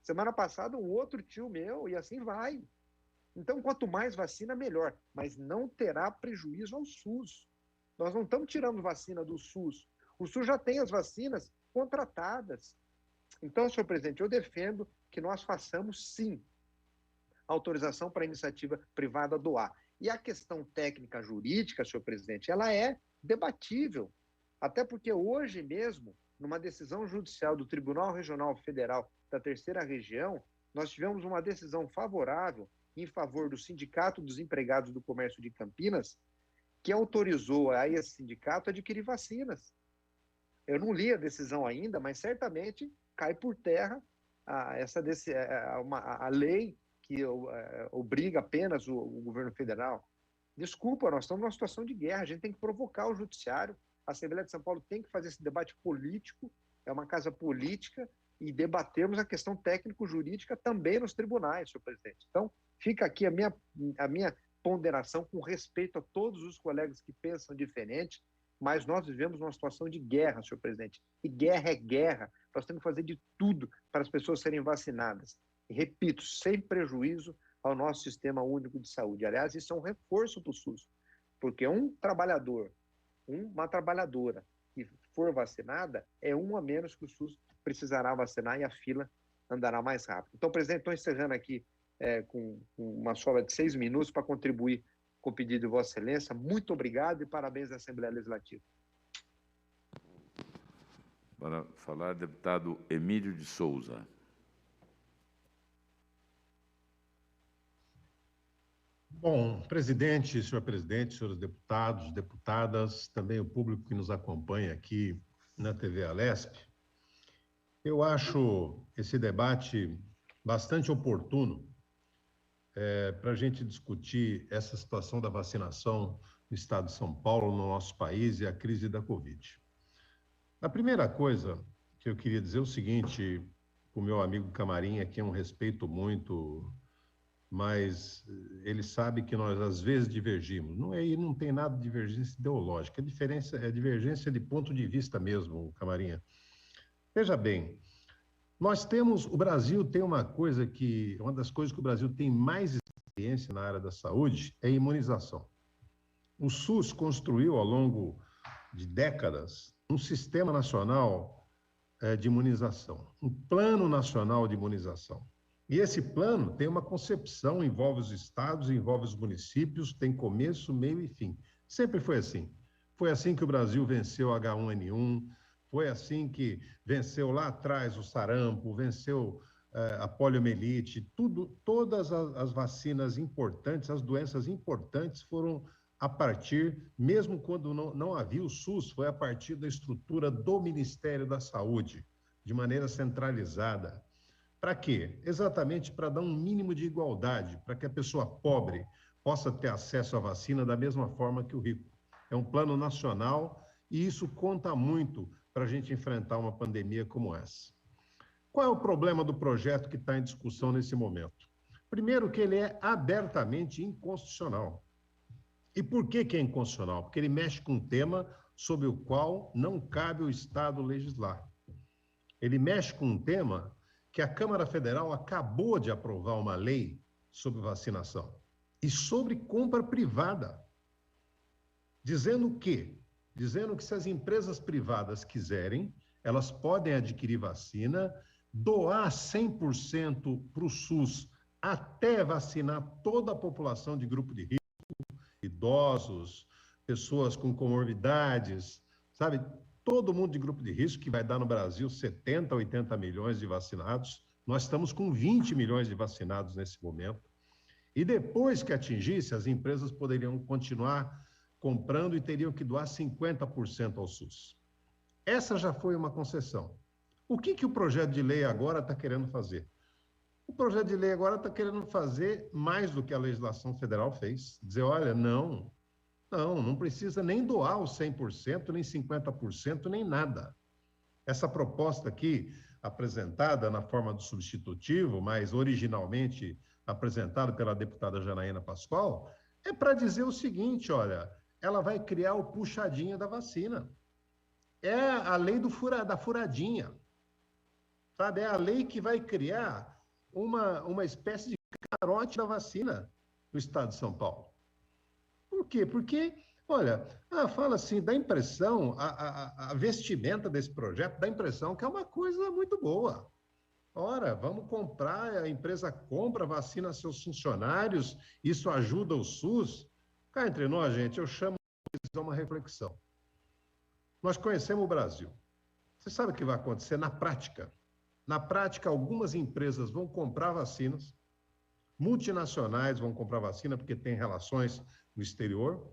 Semana passada, um outro tio meu, e assim vai. Então, quanto mais vacina, melhor. Mas não terá prejuízo ao SUS. Nós não estamos tirando vacina do SUS. O SUS já tem as vacinas contratadas. Então, senhor presidente, eu defendo que nós façamos, sim, autorização para a iniciativa privada doar. E a questão técnica jurídica, senhor presidente, ela é debatível. Até porque hoje mesmo, numa decisão judicial do Tribunal Regional Federal da Terceira Região, nós tivemos uma decisão favorável em favor do Sindicato dos Empregados do Comércio de Campinas, que autorizou a esse sindicato a adquirir vacinas. Eu não li a decisão ainda, mas certamente cai por terra a lei que obriga apenas o governo federal. Desculpa, nós estamos numa situação de guerra, a gente tem que provocar o judiciário, a Assembleia de São Paulo tem que fazer esse debate político, é uma casa política, e debatermos a questão técnico-jurídica também nos tribunais, senhor presidente. Então, fica aqui a minha ponderação com respeito a todos os colegas que pensam diferente, mas nós vivemos uma situação de guerra, senhor presidente. E guerra é guerra. Nós temos que fazer de tudo para as pessoas serem vacinadas. E, repito, sem prejuízo ao nosso sistema único de saúde. Aliás, isso é um reforço para o SUS, porque um trabalhador, uma trabalhadora que for vacinada, é um a menos que o SUS precisará vacinar e a fila andará mais rápido. Então, presidente, estou encerrando aqui com uma sobra de 6 minutos para contribuir com o pedido de Vossa Excelência. Muito obrigado e parabéns à Assembleia Legislativa. Para falar, deputado Emílio de Souza. Bom, presidente, senhor presidente, senhores deputados, deputadas, também o público que nos acompanha aqui na TV Alesp, eu acho esse debate bastante oportuno para a gente discutir essa situação da vacinação no estado de São Paulo, no nosso país e a crise da Covid. A primeira coisa que eu queria dizer é o seguinte, o meu amigo Camarinha, que é um respeito muito, mas ele sabe que nós às vezes divergimos. Não tem nada de divergência ideológica, é divergência de ponto de vista mesmo, Camarinha. Veja bem, o Brasil tem uma das coisas que o Brasil tem mais experiência na área da saúde é a imunização. O SUS construiu ao longo de décadas um sistema nacional de imunização, um plano nacional de imunização. E esse plano tem uma concepção, envolve os estados, envolve os municípios, tem começo, meio e fim. Sempre foi assim. Foi assim que o Brasil venceu o H1N1, foi assim que venceu lá atrás o sarampo, venceu a poliomielite, todas as vacinas importantes, as doenças importantes foram a partir, mesmo quando não havia o SUS, foi a partir da estrutura do Ministério da Saúde, de maneira centralizada. Para quê? Exatamente para dar um mínimo de igualdade, para que a pessoa pobre possa ter acesso à vacina da mesma forma que o rico. É um plano nacional e isso conta muito para a gente enfrentar uma pandemia como essa. Qual é o problema do projeto que está em discussão nesse momento? Primeiro, que ele é abertamente inconstitucional. E por que é inconstitucional? Porque ele mexe com um tema sobre o qual não cabe o Estado legislar. Ele mexe com um tema que a Câmara Federal acabou de aprovar uma lei sobre vacinação e sobre compra privada, dizendo o quê? Dizendo que se as empresas privadas quiserem, elas podem adquirir vacina, doar 100% para o SUS até vacinar toda a população de grupo de risco, idosos, pessoas com comorbidades, sabe? todo mundo de grupo de risco, que vai dar no Brasil 70, 80 milhões de vacinados. Nós estamos com 20 milhões de vacinados nesse momento. E depois que atingisse, as empresas poderiam continuar comprando e teriam que doar 50% ao SUS. Essa já foi uma concessão. O que o projeto de lei agora está querendo fazer? O projeto de lei agora está querendo fazer mais do que a legislação federal fez. Dizer, olha, não precisa nem doar os 100%, nem 50%, nem nada. Essa proposta aqui, apresentada na forma do substitutivo, mas originalmente apresentada pela deputada Janaína Pascoal, é para dizer o seguinte, olha, ela vai criar o puxadinho da vacina. É a lei da furadinha, sabe? É a lei que vai criar uma espécie de carote da vacina no estado de São Paulo. Por quê? Porque, olha, fala assim, dá impressão, a vestimenta desse projeto dá impressão que é uma coisa muito boa. Ora, vamos comprar, a empresa compra, vacina seus funcionários, isso ajuda o SUS. Cá entre nós, gente, eu chamo de uma reflexão. Nós conhecemos o Brasil. Você sabe o que vai acontecer na prática? Na prática, algumas empresas vão comprar vacinas, multinacionais vão comprar vacina porque têm relações no exterior.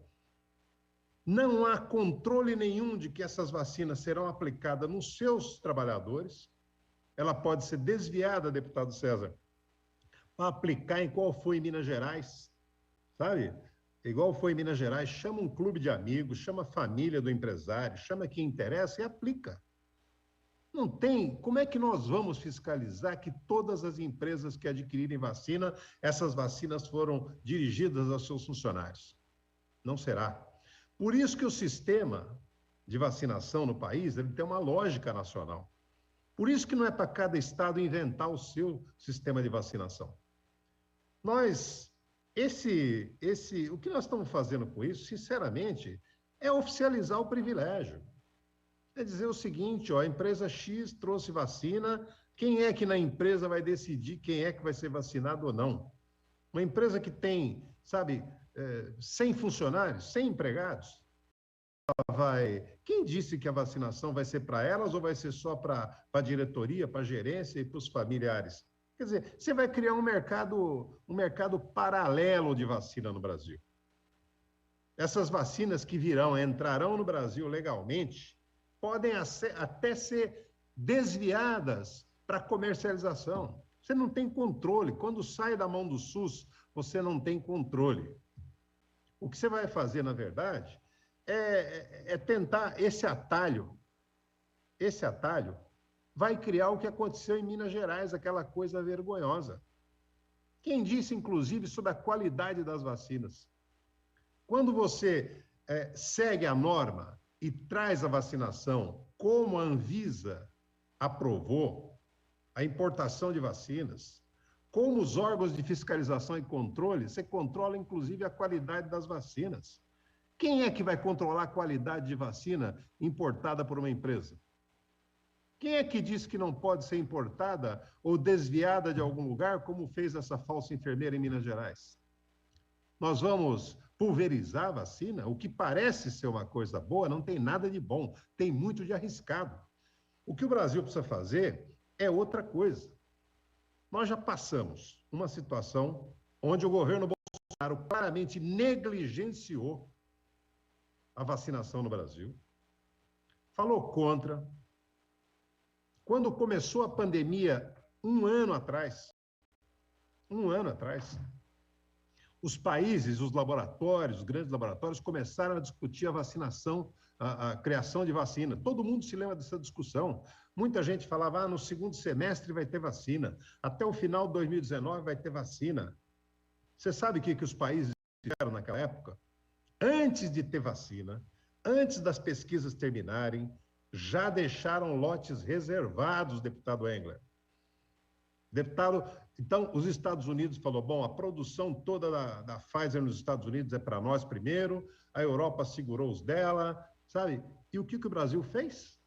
Não há controle nenhum de que essas vacinas serão aplicadas nos seus trabalhadores. Ela pode ser desviada, deputado César, para aplicar em qual foi em Minas Gerais, sabe? Igual foi em Minas Gerais, chama um clube de amigos, chama a família do empresário, chama quem interessa e aplica. Não tem. Como é que nós vamos fiscalizar que todas as empresas que adquirirem vacina, essas vacinas foram dirigidas aos seus funcionários? Não será. Por isso que o sistema de vacinação no país, ele tem uma lógica nacional. Por isso que não é para cada estado inventar o seu sistema de vacinação. O que nós estamos fazendo com isso, sinceramente, é oficializar o privilégio. É dizer o seguinte, a empresa X trouxe vacina, quem é que na empresa vai decidir quem é que vai ser vacinado ou não? Uma empresa que tem, 100 funcionários, 100 empregados, quem disse que a vacinação vai ser para elas ou vai ser só para a diretoria, para a gerência e para os familiares? Quer dizer, você vai criar um mercado paralelo de vacina no Brasil. Essas vacinas que entrarão no Brasil legalmente, podem até ser desviadas para comercialização. Você não tem controle. Quando sai da mão do SUS, você não tem controle. O que você vai fazer, na verdade, é tentar esse atalho. Esse atalho vai criar o que aconteceu em Minas Gerais, aquela coisa vergonhosa. Quem disse, inclusive, sobre a qualidade das vacinas? Quando você segue a norma e traz a vacinação como a Anvisa aprovou, a importação de vacinas, como os órgãos de fiscalização e controle, você controla, inclusive, a qualidade das vacinas. Quem é que vai controlar a qualidade de vacina importada por uma empresa? Quem é que disse que não pode ser importada ou desviada de algum lugar, como fez essa falsa enfermeira em Minas Gerais? Nós vamos pulverizar a vacina? O que parece ser uma coisa boa não tem nada de bom, tem muito de arriscado. O que o Brasil precisa fazer é outra coisa. Nós já passamos uma situação onde o governo Bolsonaro claramente negligenciou a vacinação no Brasil, falou contra. Quando começou a pandemia, um ano atrás, os países, os laboratórios, os grandes laboratórios, começaram a discutir a vacinação, a criação de vacina. Todo mundo se lembra dessa discussão. Muita gente falava, no segundo semestre vai ter vacina, até o final de 2019 vai ter vacina. Você sabe o que os países fizeram naquela época? Antes de ter vacina, antes das pesquisas terminarem, já deixaram lotes reservados, deputado Engler. Então, os Estados Unidos falou, bom, a produção toda da Pfizer nos Estados Unidos é para nós primeiro, a Europa segurou os dela, sabe? E o que o Brasil fez?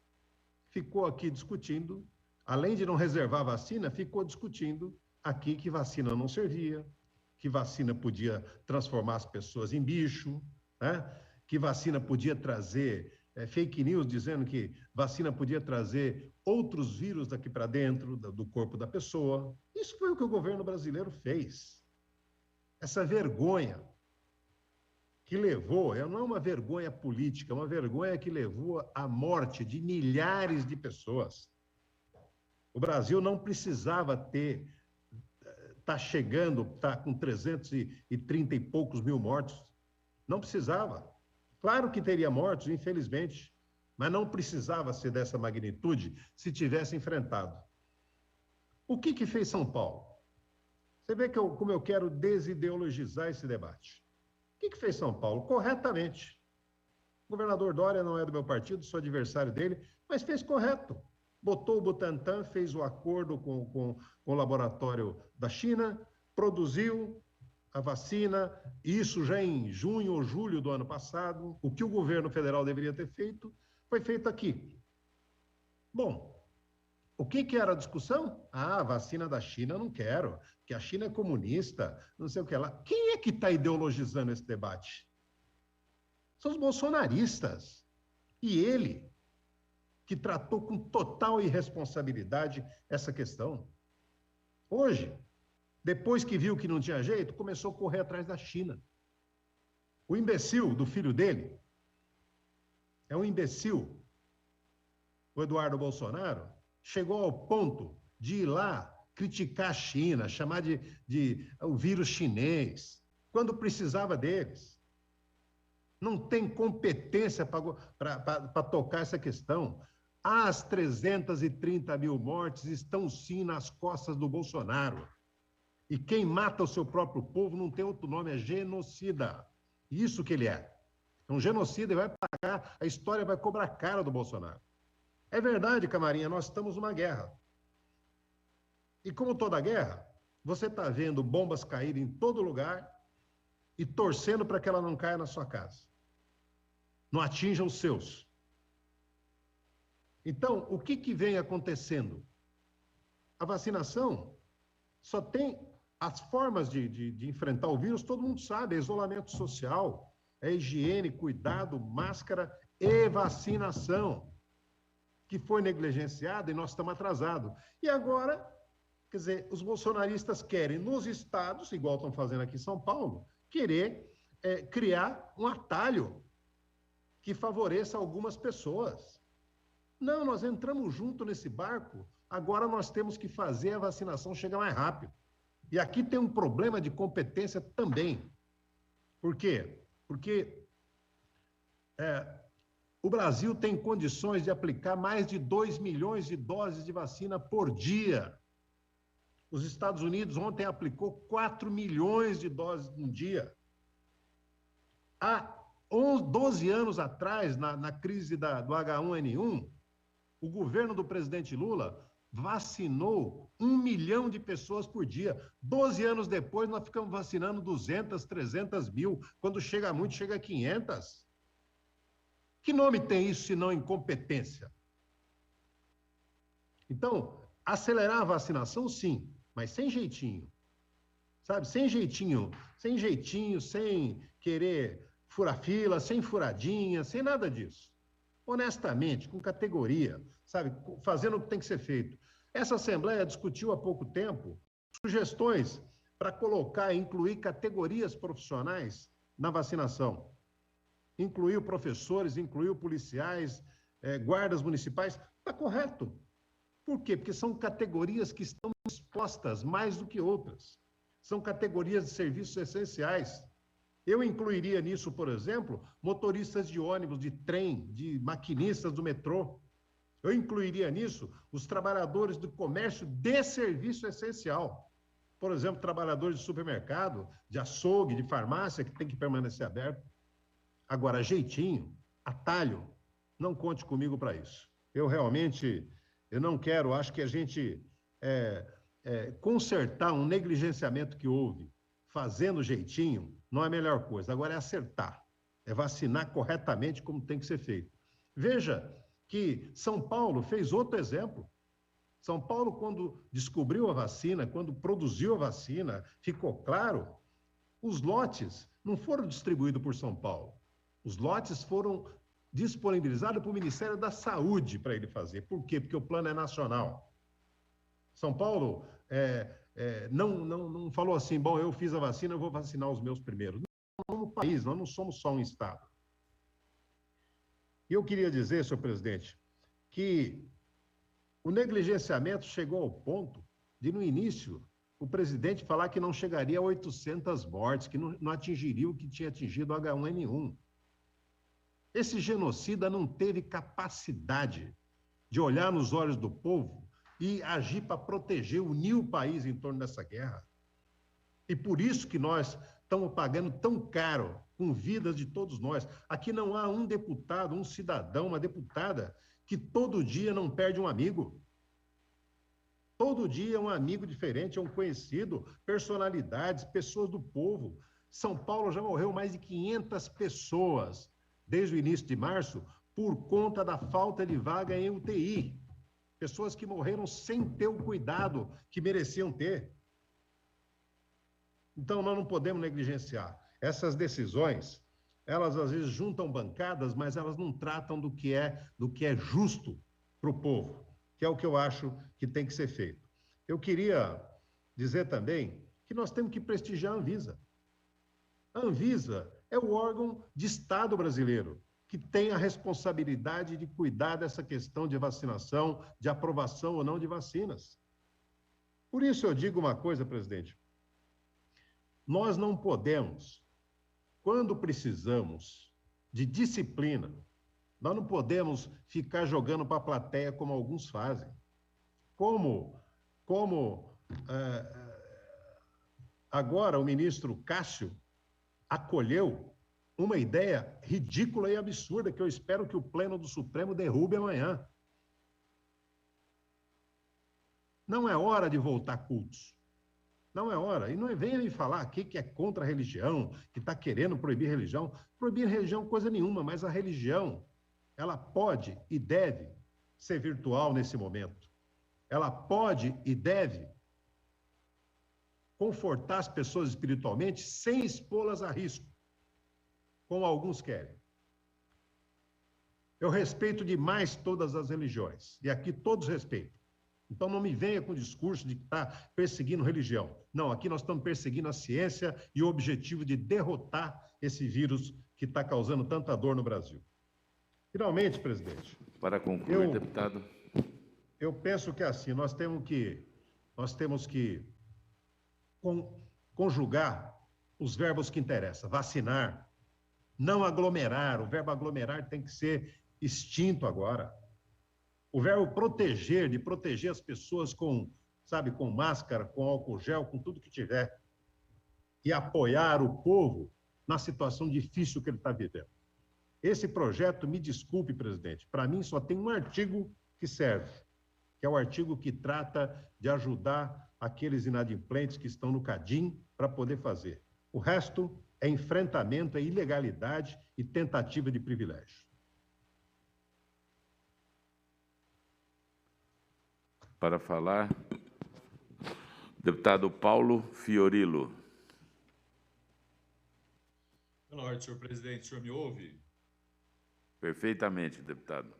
Ficou aqui discutindo, além de não reservar vacina, ficou discutindo aqui que vacina não servia, que vacina podia transformar as pessoas em bicho, né? Que vacina podia trazer fake news dizendo que vacina podia trazer outros vírus daqui para dentro do corpo da pessoa. Isso foi o que o governo brasileiro fez. Essa vergonha que levou, não é uma vergonha política, é uma vergonha que levou à morte de milhares de pessoas. O Brasil não precisava tá com 330 e poucos mil mortos. Não precisava. Claro que teria mortos, infelizmente, mas não precisava ser dessa magnitude se tivesse enfrentado. O que fez São Paulo? Você vê como eu quero desideologizar esse debate. O que fez São Paulo? Corretamente. O governador Dória não é do meu partido, sou adversário dele, mas fez correto. Botou o Butantan, fez o acordo com o laboratório da China, produziu a vacina, isso já em junho ou julho do ano passado. O que o governo federal deveria ter feito, foi feito aqui. Bom, o que era a discussão? A vacina da China eu não quero, que a China é comunista, não sei o que lá. Quem é que está ideologizando esse debate? São os bolsonaristas. E ele, que tratou com total irresponsabilidade essa questão. Hoje, depois que viu que não tinha jeito, começou a correr atrás da China. O imbecil do filho dele é um imbecil. O Eduardo Bolsonaro chegou ao ponto de ir lá criticar a China, chamar de o vírus chinês, quando precisava deles. Não tem competência para tocar essa questão. As 330 mil mortes estão sim nas costas do Bolsonaro. E quem mata o seu próprio povo não tem outro nome, é genocida. Isso que ele é. É um genocida e vai pagar, a história vai cobrar a cara do Bolsonaro. É verdade, Camarinha, nós estamos numa guerra. E como toda guerra, você está vendo bombas caírem em todo lugar e torcendo para que ela não caia na sua casa. Não atinja os seus. Então, o que vem acontecendo? A vacinação só tem as formas de enfrentar o vírus, todo mundo sabe, é isolamento social, é higiene, cuidado, máscara e vacinação, que foi negligenciada e nós estamos atrasados. E agora, quer dizer, os bolsonaristas querem, nos estados, igual estão fazendo aqui em São Paulo, querer criar um atalho que favoreça algumas pessoas. Não, nós entramos junto nesse barco, agora nós temos que fazer a vacinação chegar mais rápido. E aqui tem um problema de competência também. Por quê? Porque o Brasil tem condições de aplicar mais de 2 milhões de doses de vacina por dia. Os Estados Unidos ontem aplicou 4 milhões de doses num dia. Há 12 anos atrás, na crise do H1N1, o governo do presidente Lula vacinou 1 milhão de pessoas por dia. 12 anos depois, nós ficamos vacinando 200, 300 mil. Quando chega muito, chega a 500. Que nome tem isso, se não incompetência? Então, acelerar a vacinação, sim, mas sem jeitinho. Sabe? Sem jeitinho, sem querer furar fila, sem furadinha, sem nada disso. Honestamente, com categoria, sabe? Fazendo o que tem que ser feito. Essa Assembleia discutiu há pouco tempo sugestões para colocar e incluir categorias profissionais na vacinação. Incluiu professores, incluiu policiais, guardas municipais. Está correto. Por quê? Porque são categorias que estão expostas mais do que outras. São categorias de serviços essenciais. Eu incluiria nisso, por exemplo, motoristas de ônibus, de trem, de maquinistas do metrô. Eu incluiria nisso os trabalhadores do comércio de serviço essencial. Por exemplo, trabalhadores de supermercado, de açougue, de farmácia, que tem que permanecer aberto. Agora, jeitinho, atalho, não conte comigo para isso. Eu não quero, acho que a gente consertar um negligenciamento que houve, fazendo jeitinho, não é a melhor coisa. Agora é acertar, é vacinar corretamente como tem que ser feito. Veja que São Paulo fez outro exemplo. São Paulo, quando descobriu a vacina, quando produziu a vacina, ficou claro, os lotes não foram distribuídos por São Paulo. Os lotes foram disponibilizado para o Ministério da Saúde para ele fazer. Por quê? Porque o plano é nacional. São Paulo não falou assim, bom, eu fiz a vacina, eu vou vacinar os meus primeiros. Nós somos um país, nós não somos só um Estado. E eu queria dizer, senhor presidente, que o negligenciamento chegou ao ponto de, no início, o presidente falar que não chegaria a 800 mortes, que não atingiria o que tinha atingido o H1N1. Esse genocida não teve capacidade de olhar nos olhos do povo e agir para proteger, unir o país em torno dessa guerra. E por isso que nós estamos pagando tão caro com vidas de todos nós. Aqui não há um deputado, um cidadão, uma deputada que todo dia não perde um amigo. Todo dia é um amigo diferente, é um conhecido, personalidades, pessoas do povo. São Paulo já morreu mais de 500 pessoas desde o início de março por conta da falta de vaga em UTI. Pessoas que morreram sem ter o cuidado que mereciam ter. Então, nós não podemos negligenciar. Essas decisões, elas às vezes juntam bancadas, mas elas não tratam do que é justo para o povo, que é o que eu acho que tem que ser feito. Eu queria dizer também que nós temos que prestigiar a Anvisa. A Anvisa é o órgão de Estado brasileiro que tem a responsabilidade de cuidar dessa questão de vacinação, de aprovação ou não de vacinas. Por isso eu digo uma coisa, presidente. Nós não podemos, quando precisamos de disciplina, nós não podemos ficar jogando para a plateia como alguns fazem. Agora o ministro Cássio acolheu uma ideia ridícula e absurda que eu espero que o Pleno do Supremo derrube amanhã. Não é hora de voltar cultos. Não é hora. E não venha me falar aqui que é contra a religião, que está querendo proibir religião. Proibir religião coisa nenhuma, mas a religião, ela pode e deve ser virtual nesse momento. Ela pode e deve confortar as pessoas espiritualmente sem expô-las a risco, como alguns querem. Eu respeito demais todas as religiões, e aqui todos respeitam. Então não me venha com o discurso de que está perseguindo religião. Não, aqui nós estamos perseguindo a ciência e o objetivo de derrotar esse vírus que está causando tanta dor no Brasil. Finalmente, presidente. Para concluir, deputado. Eu penso que assim, nós temos que conjugar os verbos que interessam. Vacinar, não aglomerar. O verbo aglomerar tem que ser extinto agora. O verbo proteger, de proteger as pessoas com máscara, com álcool gel, com tudo que tiver. E apoiar o povo na situação difícil que ele está vivendo. Esse projeto, me desculpe, presidente, para mim só tem um artigo que serve, que é o artigo que trata de ajudar aqueles inadimplentes que estão no CADIM para poder fazer. O resto é enfrentamento, é ilegalidade e tentativa de privilégio. Para falar, deputado Paulo Fiorilo. Boa noite, senhor presidente. O senhor me ouve? Perfeitamente, deputado.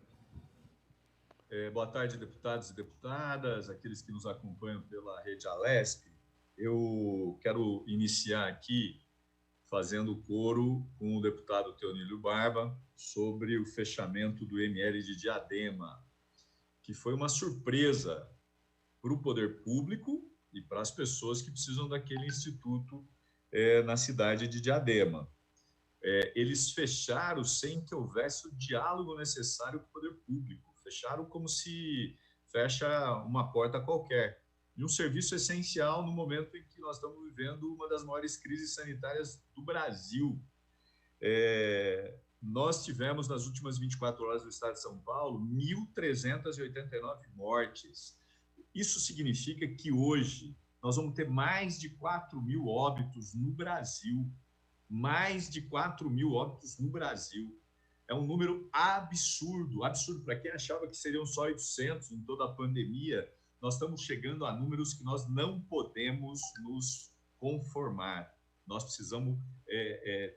Boa tarde, deputados e deputadas, aqueles que nos acompanham pela rede Alesp. Eu quero iniciar aqui fazendo coro com o deputado Teonílio Barba sobre o fechamento do ML de Diadema, que foi uma surpresa para o poder público e para as pessoas que precisam daquele instituto na cidade de Diadema. Eles fecharam sem que houvesse o diálogo necessário com o poder público. Fecharam como se fecha uma porta qualquer. E um serviço essencial no momento em que nós estamos vivendo uma das maiores crises sanitárias do Brasil. Nós tivemos, nas últimas 24 horas do estado de São Paulo, 1.389 mortes. Isso significa que hoje nós vamos ter mais de 4.000 óbitos no Brasil. Mais de 4.000 óbitos no Brasil. É um número absurdo, absurdo. Para quem achava que seriam só 800 em toda a pandemia, nós estamos chegando a números que nós não podemos nos conformar. Nós precisamos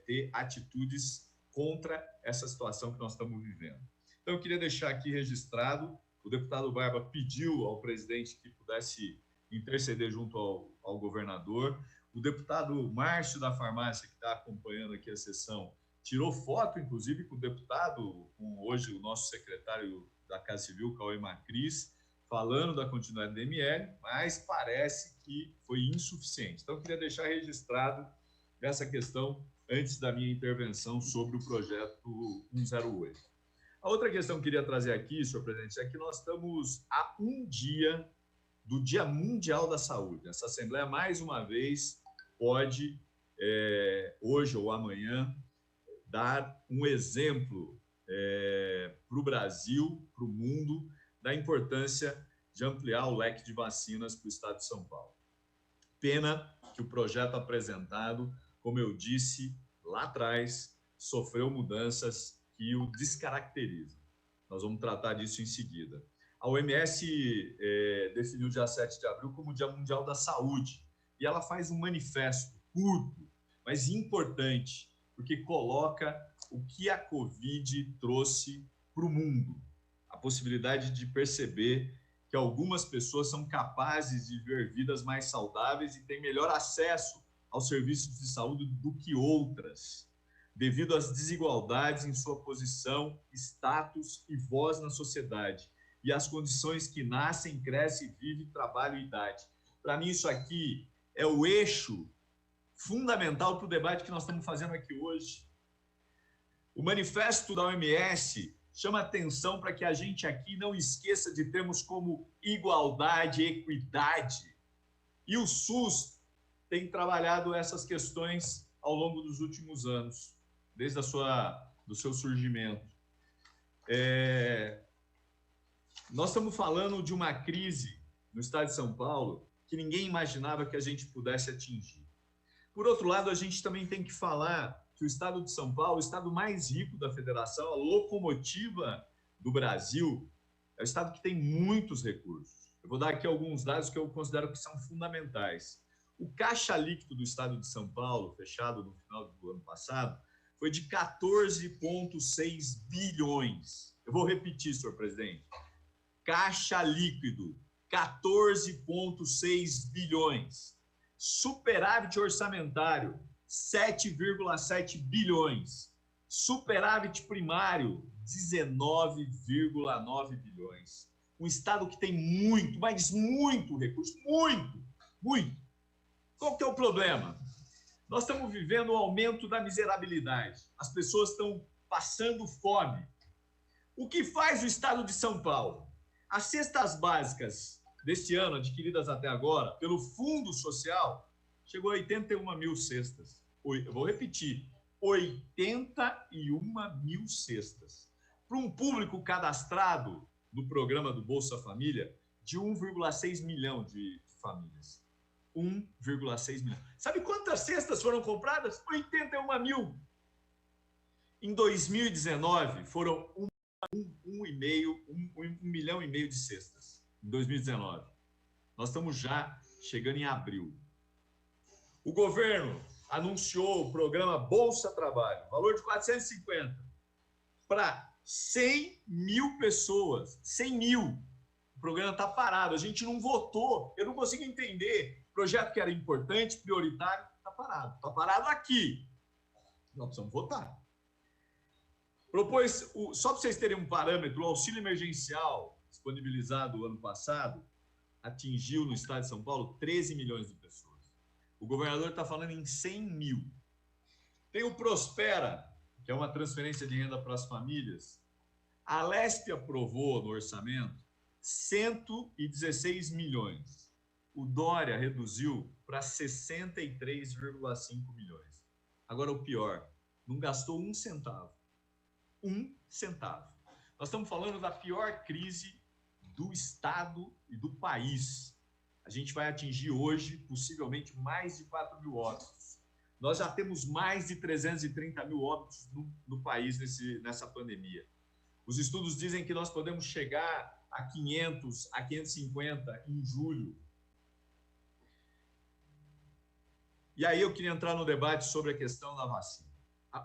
ter atitudes contra essa situação que nós estamos vivendo. Então, eu queria deixar aqui registrado, o deputado Barba pediu ao presidente que pudesse interceder junto ao governador. O deputado Márcio da Farmácia, que está acompanhando aqui a sessão, tirou foto, inclusive, com o deputado, com hoje o nosso secretário da Casa Civil, Cauê Macris, falando da continuidade do ML, mas parece que foi insuficiente. Então, eu queria deixar registrado essa questão antes da minha intervenção sobre o projeto 108. A outra questão que eu queria trazer aqui, senhor presidente, é que nós estamos a um dia do Dia Mundial da Saúde. Essa Assembleia, mais uma vez, pode, hoje ou amanhã, dar um exemplo para o Brasil, para o mundo, da importância de ampliar o leque de vacinas para o estado de São Paulo. Pena que o projeto apresentado, como eu disse lá atrás, sofreu mudanças que o descaracterizam. Nós vamos tratar disso em seguida. A OMS definiu o dia 7 de abril como o Dia Mundial da Saúde, e ela faz um manifesto curto, mas importante, porque coloca o que a Covid trouxe para o mundo. A possibilidade de perceber que algumas pessoas são capazes de viver vidas mais saudáveis e têm melhor acesso aos serviços de saúde do que outras, devido às desigualdades em sua posição, status e voz na sociedade, e as condições que nascem, crescem, vivem, trabalham e idade. Para mim, isso aqui é o eixo fundamental para o debate que nós estamos fazendo aqui hoje. O manifesto da OMS chama atenção para que a gente aqui não esqueça de termos como igualdade e equidade. E o SUS tem trabalhado essas questões ao longo dos últimos anos, desde do seu surgimento. Nós estamos falando de uma crise no estado de São Paulo que ninguém imaginava que a gente pudesse atingir. Por outro lado, a gente também tem que falar que o estado de São Paulo, o estado mais rico da federação, a locomotiva do Brasil, é o estado que tem muitos recursos. Eu vou dar aqui alguns dados que eu considero que são fundamentais. O caixa líquido do estado de São Paulo, fechado no final do ano passado, foi de 14,6 bilhões. Eu vou repetir, senhor presidente. Caixa líquido, 14,6 bilhões. Superávit orçamentário, 7,7 bilhões. Superávit primário, 19,9 bilhões. Um estado que tem muito, mas muito recurso, muito. Qual que é o problema? Nós estamos vivendo um aumento da miserabilidade. As pessoas estão passando fome. O que faz o estado de São Paulo? As cestas básicas deste ano, adquiridas até agora, pelo Fundo Social, chegou a 81 mil cestas. Eu vou repetir, 81 mil cestas. Para um público cadastrado no programa do Bolsa Família, de 1,6 milhão de famílias. 1,6 milhão. Sabe quantas cestas foram compradas? 81 mil. Em 2019, foram 1,5 milhão de cestas. Em 2019. Nós estamos já chegando em abril. O governo anunciou o programa Bolsa Trabalho, valor de 450, para 100 mil pessoas. 100 mil. O programa está parado, a gente não votou. Eu não consigo entender. O projeto que era importante, prioritário, está parado. Está parado aqui. Nós precisamos votar. Propôs, só para vocês terem um parâmetro, o auxílio emergencial disponibilizado ano passado atingiu no estado de São Paulo 13 milhões de pessoas. O governador está falando em 100 mil. Tem o Prospera, que é uma transferência de renda para as famílias. A Alesp aprovou no orçamento 116 milhões. O Dória reduziu para 63,5 milhões. Agora, o pior, não gastou um centavo. Um centavo. Nós estamos falando da pior crise do Estado e do país. A gente vai atingir hoje, possivelmente, mais de 4 mil óbitos. Nós já temos mais de 330 mil óbitos no país nessa pandemia. Os estudos dizem que nós podemos chegar a 500, a 550 em julho. E aí eu queria entrar no debate sobre a questão da vacina.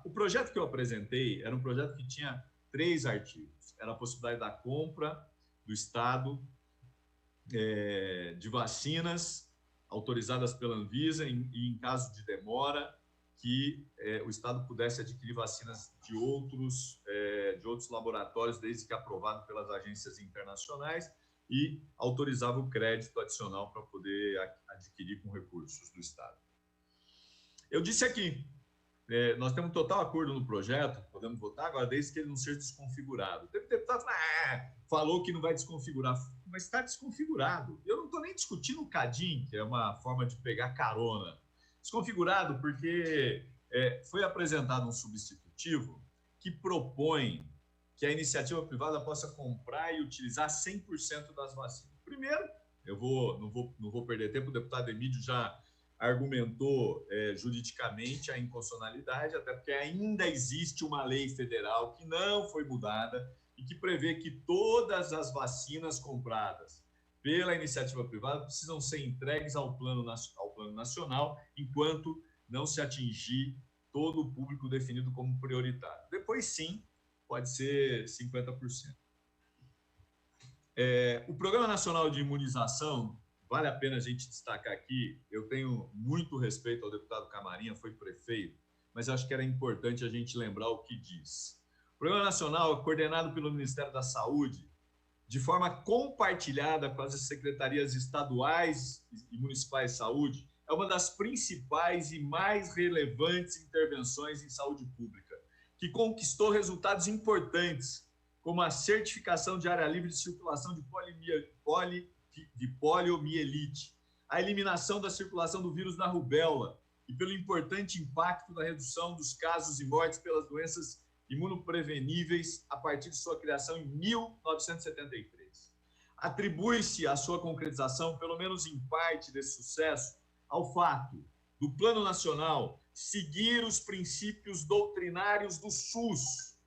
O projeto que eu apresentei era um projeto que tinha 3 artigos. Era a possibilidade da compra do Estado de vacinas autorizadas pela Anvisa e, em caso de demora, que o Estado pudesse adquirir vacinas de outros laboratórios, desde que aprovado pelas agências internacionais, e autorizava o crédito adicional para poder adquirir com recursos do Estado. Eu disse aqui, nós temos total acordo no projeto, podemos votar agora, desde que ele não seja desconfigurado. Teve deputado que falou que não vai desconfigurar, mas está desconfigurado. Eu não estou nem discutindo o CADIM, que é uma forma de pegar carona. Desconfigurado porque foi apresentado um substitutivo que propõe que a iniciativa privada possa comprar e utilizar 100% das vacinas. Primeiro, não vou perder tempo, o deputado Emílio já argumentou juridicamente a inconstitucionalidade, até porque ainda existe uma lei federal que não foi mudada e que prevê que todas as vacinas compradas pela iniciativa privada precisam ser entregues ao plano nacional enquanto não se atingir todo o público definido como prioritário. Depois, sim, pode ser 50%. O Programa Nacional de Imunização, vale a pena a gente destacar aqui, eu tenho muito respeito ao deputado Camarinha, foi prefeito, mas acho que era importante a gente lembrar o que diz. O Programa Nacional é coordenado pelo Ministério da Saúde, de forma compartilhada com as secretarias estaduais e municipais de saúde, é uma das principais e mais relevantes intervenções em saúde pública, que conquistou resultados importantes, como a certificação de área livre de circulação de poliomielite, a eliminação da circulação do vírus da rubéola e pelo importante impacto da redução dos casos e mortes pelas doenças imunopreveníveis a partir de sua criação em 1973. Atribui-se a sua concretização, pelo menos em parte desse sucesso, ao fato do Plano Nacional seguir os princípios doutrinários do SUS,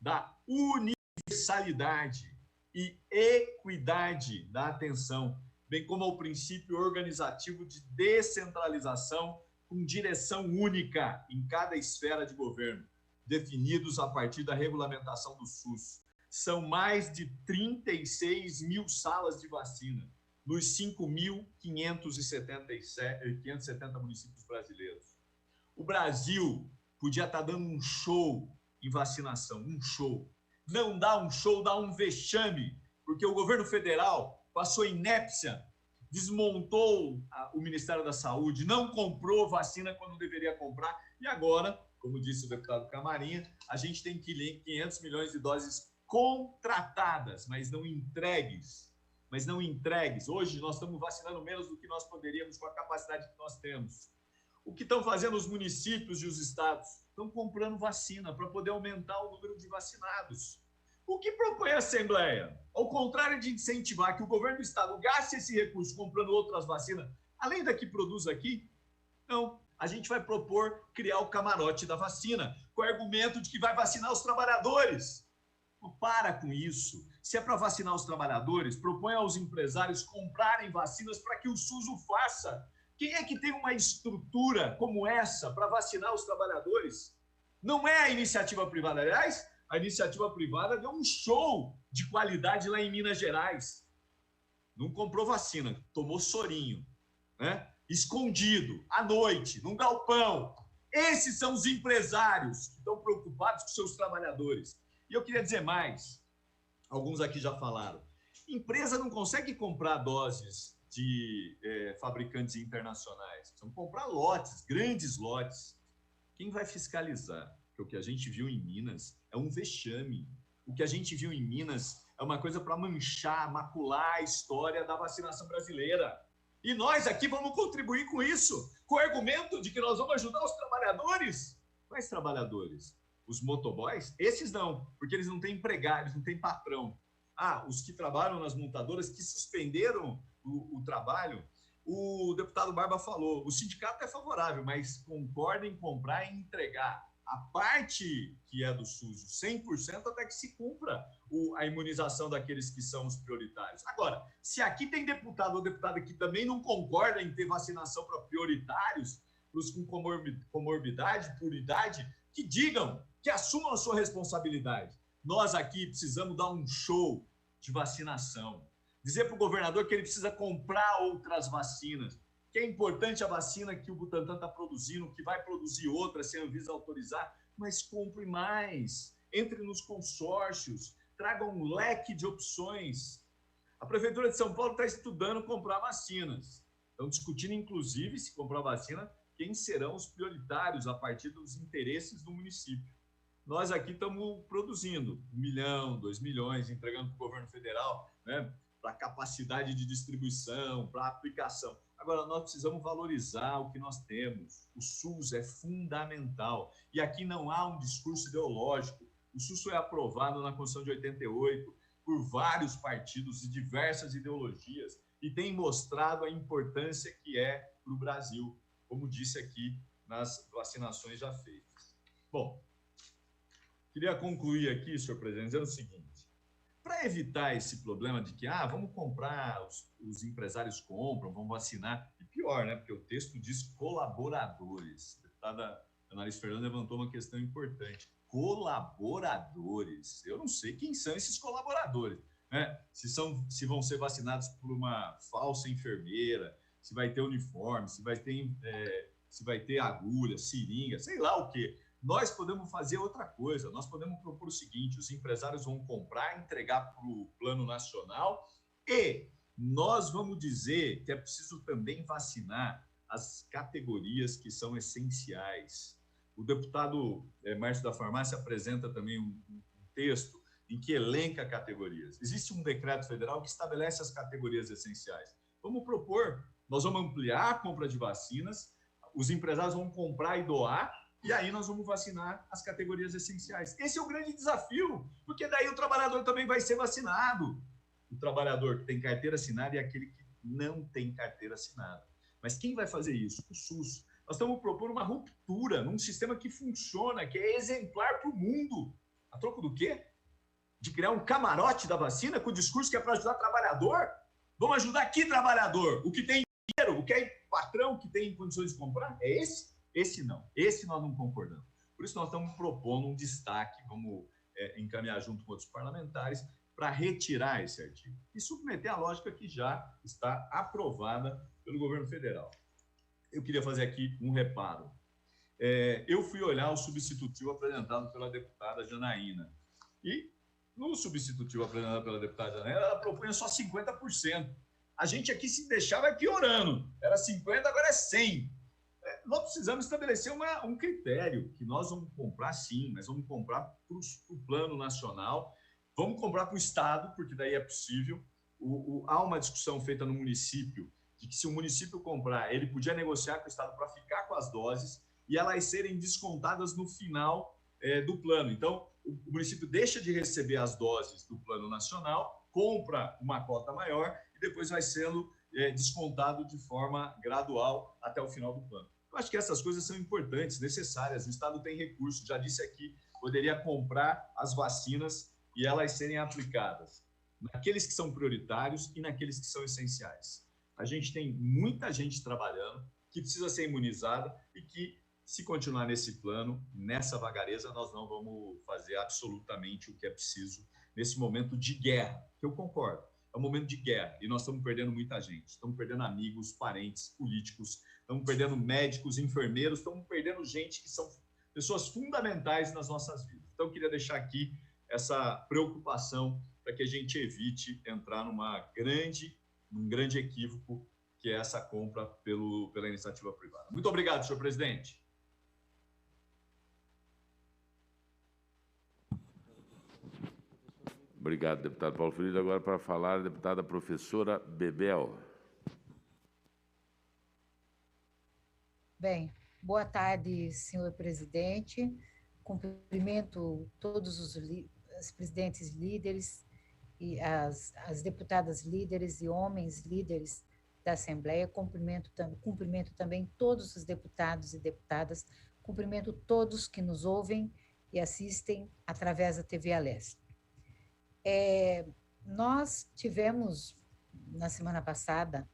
da universalidade e equidade da atenção, bem como ao princípio organizativo de descentralização com direção única em cada esfera de governo, definidos a partir da regulamentação do SUS. São mais de 36 mil salas de vacina nos 5.570 municípios brasileiros. O Brasil podia estar dando um show em vacinação, um show. Não dá um show, dá um vexame, porque o governo federal passou inépcia, desmontou o Ministério da Saúde, não comprou vacina quando deveria comprar, e agora, como disse o deputado Camarinha, a gente tem 500 milhões de doses contratadas, mas não entregues. Hoje nós estamos vacinando menos do que nós poderíamos com a capacidade que nós temos. O que estão fazendo os municípios e os estados? Estão comprando vacina para poder aumentar o número de vacinados. O que propõe a Assembleia? Ao contrário de incentivar que o governo do estado gaste esse recurso comprando outras vacinas, além da que produz aqui, não. A gente vai propor criar o camarote da vacina, com o argumento de que vai vacinar os trabalhadores. Para com isso. Se é para vacinar os trabalhadores, propõe aos empresários comprarem vacinas para que o SUS o faça. Quem é que tem uma estrutura como essa para vacinar os trabalhadores? Não é a iniciativa privada. Aliás, a iniciativa privada deu um show de qualidade lá em Minas Gerais. Não comprou vacina, tomou sorinho, né? Escondido, à noite, num galpão. Esses são os empresários que estão preocupados com seus trabalhadores. E eu queria dizer mais, alguns aqui já falaram, empresa não consegue comprar doses de fabricantes internacionais, precisam comprar lotes, grandes lotes. Quem vai fiscalizar? Porque o que a gente viu em Minas é um vexame. O que a gente viu em Minas é uma coisa para manchar, macular a história da vacinação brasileira. E nós aqui vamos contribuir com isso, com o argumento de que nós vamos ajudar os trabalhadores. Quais trabalhadores? Os motoboys? Esses não, porque eles não têm empregado, eles não têm patrão. Os que trabalham nas montadoras, que suspenderam o trabalho, o deputado Barba falou, o sindicato é favorável, mas concorda em comprar e entregar a parte que é do SUS, 100%, até que se cumpra a imunização daqueles que são os prioritários. Agora, se aqui tem deputado ou deputada que também não concorda em ter vacinação para prioritários, para os com comorbidade, por idade, que digam, que assumam a sua responsabilidade. Nós aqui precisamos dar um show de vacinação. Dizer para o governador que ele precisa comprar outras vacinas, que é importante a vacina que o Butantan está produzindo, que vai produzir outra se a Anvisa autorizar, mas compre mais, entre nos consórcios, traga um leque de opções. A Prefeitura de São Paulo está estudando comprar vacinas. Estão discutindo, inclusive, se comprar vacina, quem serão os prioritários a partir dos interesses do município. Nós aqui estamos produzindo 1 milhão, 2 milhões, entregando para o governo federal, né, para capacidade de distribuição, para aplicação. Agora, nós precisamos valorizar o que nós temos. O SUS é fundamental. E aqui não há um discurso ideológico. O SUS foi aprovado na Constituição de 88 por vários partidos de diversas ideologias e tem mostrado a importância que é para o Brasil, como disse aqui nas vacinações já feitas. Bom, queria concluir aqui, senhor presidente, dizendo o seguinte: para evitar esse problema de que, vamos comprar, os empresários compram, vamos vacinar, e pior, né? Porque o texto diz colaboradores. A deputada Analice Fernandes levantou uma questão importante. Colaboradores. Eu não sei quem são esses colaboradores, né? Se vão ser vacinados por uma falsa enfermeira, se vai ter uniforme, se vai ter agulha, seringa, sei lá o quê. Nós podemos fazer outra coisa, nós podemos propor o seguinte: os empresários vão comprar, entregar para o Plano Nacional e nós vamos dizer que é preciso também vacinar as categorias que são essenciais. O deputado Márcio da Farmácia apresenta também um texto em que elenca categorias. Existe um decreto federal que estabelece as categorias essenciais. Vamos propor, nós vamos ampliar a compra de vacinas, os empresários vão comprar e doar, e aí nós vamos vacinar as categorias essenciais. Esse é o grande desafio, porque daí o trabalhador também vai ser vacinado. O trabalhador que tem carteira assinada e aquele que não tem carteira assinada. Mas quem vai fazer isso? O SUS. Nós estamos propondo uma ruptura num sistema que funciona, que é exemplar para o mundo. A troco do quê? De criar um camarote da vacina com o discurso que é para ajudar o trabalhador? Vamos ajudar que trabalhador? O que tem dinheiro, o que é patrão que tem condições de comprar? É esse? Esse não. Esse nós não concordamos. Por isso nós estamos propondo um destaque, vamos encaminhar junto com outros parlamentares, para retirar esse artigo e submeter a lógica que já está aprovada pelo governo federal. Eu queria fazer aqui um reparo. Eu fui olhar o substitutivo apresentado pela deputada Janaína. E no substitutivo apresentado pela deputada Janaína, ela propunha só 50%. A gente aqui, se deixar, vai piorando. Era 50%, agora é 100%. Nós precisamos estabelecer um critério, que nós vamos comprar sim, mas vamos comprar para o Plano Nacional, vamos comprar para o Estado, porque daí é possível. Há uma discussão feita no município de que se o município comprar, ele podia negociar com o Estado para ficar com as doses e elas serem descontadas no final do plano. Então, o município deixa de receber as doses do Plano Nacional, compra uma cota maior e depois vai sendo descontado de forma gradual até o final do plano. Eu acho que essas coisas são importantes, necessárias. O Estado tem recursos, já disse aqui, poderia comprar as vacinas e elas serem aplicadas naqueles que são prioritários e naqueles que são essenciais. A gente tem muita gente trabalhando que precisa ser imunizada e que, se continuar nesse plano, nessa vagareza, nós não vamos fazer absolutamente o que é preciso nesse momento de guerra, que eu concordo. É um momento de guerra e nós estamos perdendo muita gente. Estamos perdendo amigos, parentes, políticos, estamos perdendo médicos, enfermeiros, estamos perdendo gente que são pessoas fundamentais nas nossas vidas. Então, eu queria deixar aqui essa preocupação para que a gente evite entrar num grande equívoco, que é essa compra pela iniciativa privada. Muito obrigado, senhor presidente. Obrigado, deputado Paulo Freire. Agora, para falar, a deputada professora Bebel. Bem, boa tarde, senhor presidente. Cumprimento todos os presidentes líderes e as deputadas líderes e homens líderes da Assembleia. Cumprimento também todos os deputados e deputadas. Cumprimento todos que nos ouvem e assistem através da TV Alesp. Nós tivemos, na semana passada,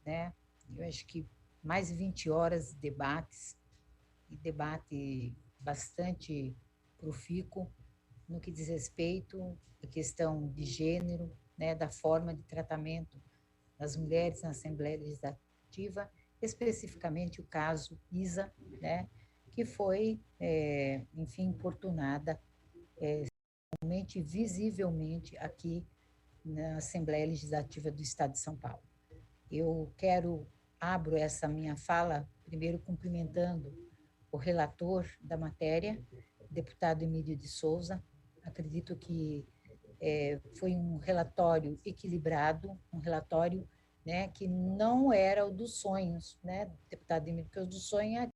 né, eu acho que mais de 20 horas de debates, e debate bastante profícuo no que diz respeito à questão de gênero, né, da forma de tratamento das mulheres na Assembleia Legislativa, especificamente o caso Isa, né, que foi, enfim, importunada realmente, visivelmente aqui na Assembleia Legislativa do Estado de São Paulo. Eu abro essa minha fala, primeiro cumprimentando o relator da matéria, deputado Emílio de Souza. Acredito que foi um relatório equilibrado, um relatório, né, que não era o dos sonhos, né, deputado Emílio, porque o do sonho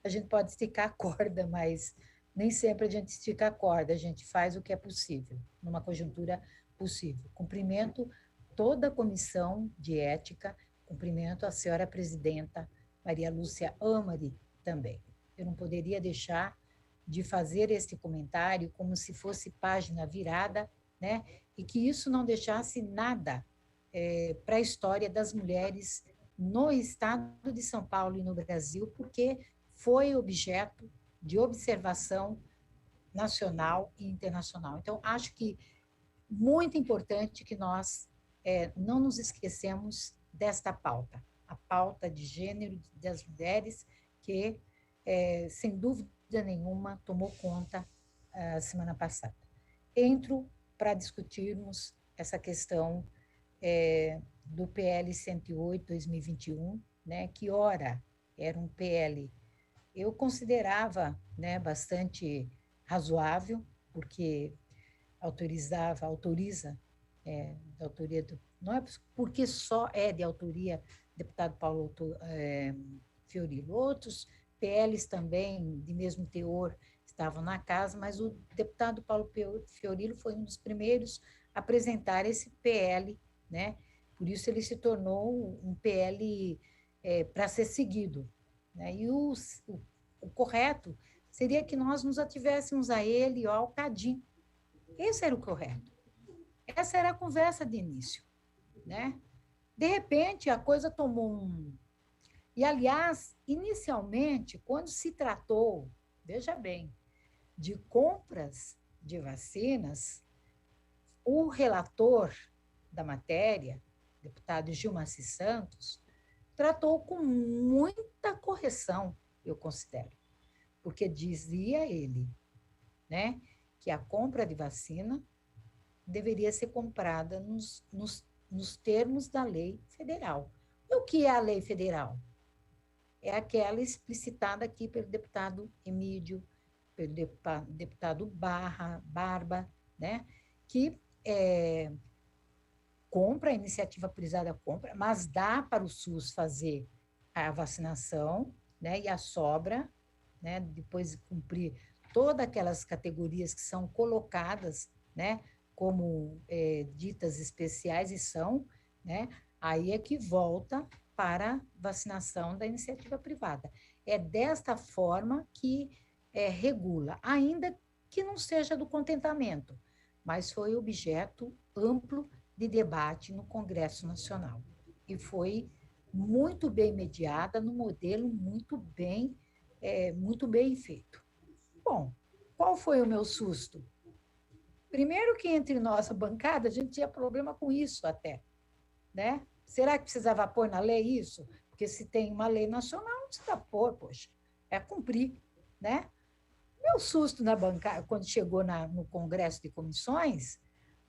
a gente pode esticar a corda, mas nem sempre a gente estica a corda, a gente faz o que é possível, numa conjuntura possível. Cumprimento toda a comissão de ética, cumprimento a senhora presidenta Maria Lúcia Amari também. Eu não poderia deixar de fazer este comentário como se fosse página virada, né? E que isso não deixasse nada para a história das mulheres no estado de São Paulo e no Brasil, porque foi objeto de observação nacional e internacional. Então, acho que muito importante que nós não nos esquecemos desta pauta, a pauta de gênero das mulheres, que, sem dúvida nenhuma, tomou conta a semana passada. Entro para discutirmos essa questão do PL 108/2021, né, que, ora, era um PL, eu considerava, né, bastante razoável, porque autoriza, da autoria do, não é porque só é de autoria deputado Paulo Fiorilo, outros PLs também de mesmo teor estavam na casa, mas o deputado Paulo Fiorilo foi um dos primeiros a apresentar esse PL, né? Por isso ele se tornou um PL para ser seguido, né? E o correto seria que nós nos ativéssemos a ele ou ao CADIM. Esse era o correto. Essa era a conversa de início, né? De repente, a coisa tomou E, aliás, inicialmente, quando se tratou, veja bem, de compras de vacinas, o relator da matéria, deputado Gilmar Santos, tratou com muita correção, eu considero, porque dizia ele, né, que a compra de vacina deveria ser comprada nos termos da lei federal. E o que é a lei federal? É aquela explicitada aqui pelo deputado Emílio, pelo deputado Barba, né, que compra, a iniciativa privada compra, mas dá para o SUS fazer a vacinação, né, e a sobra, né, depois de cumprir todas aquelas categorias que são colocadas, né, como ditas especiais, e são, né, aí é que volta para vacinação da iniciativa privada. É desta forma que regula, ainda que não seja do contentamento, mas foi objeto amplo de debate no Congresso Nacional. E foi muito bem mediada, no modelo muito bem feito. Bom, qual foi o meu susto? Primeiro que entre nós, a bancada, a gente tinha problema com isso até, né? Será que precisava pôr na lei isso? Porque se tem uma lei nacional, não precisa pôr, poxa, é cumprir, né? Meu susto na bancada, quando chegou no Congresso de Comissões,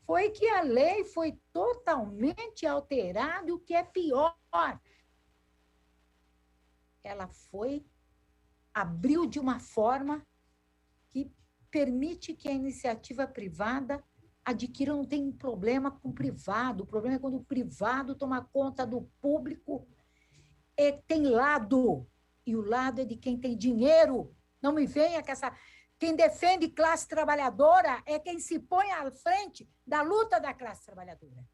foi que a lei foi totalmente alterada, e o que é pior, ela abriu de uma forma que permite que a iniciativa privada adquira, não tem problema com o privado, o problema é quando o privado toma conta do público, tem lado, e o lado é de quem tem dinheiro. Não me venha com essa... Quem defende classe trabalhadora é quem se põe à frente da luta da classe trabalhadora.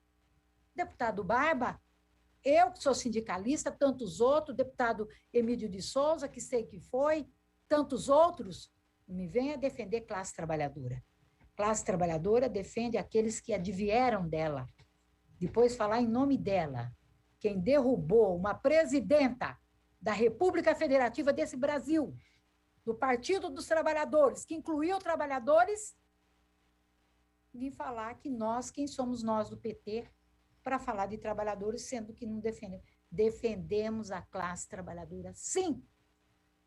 Deputado Barba, eu que sou sindicalista, tantos outros, deputado Emílio de Souza, que sei que foi, tantos outros, não me venha defender classe trabalhadora. Classe trabalhadora defende aqueles que advieram dela. Depois falar em nome dela. Quem derrubou uma presidenta da República Federativa desse Brasil, do Partido dos Trabalhadores, que incluiu trabalhadores, vim falar que nós, quem somos nós do PT, para falar de trabalhadores, sendo que não defendemos. Defendemos a classe trabalhadora, sim.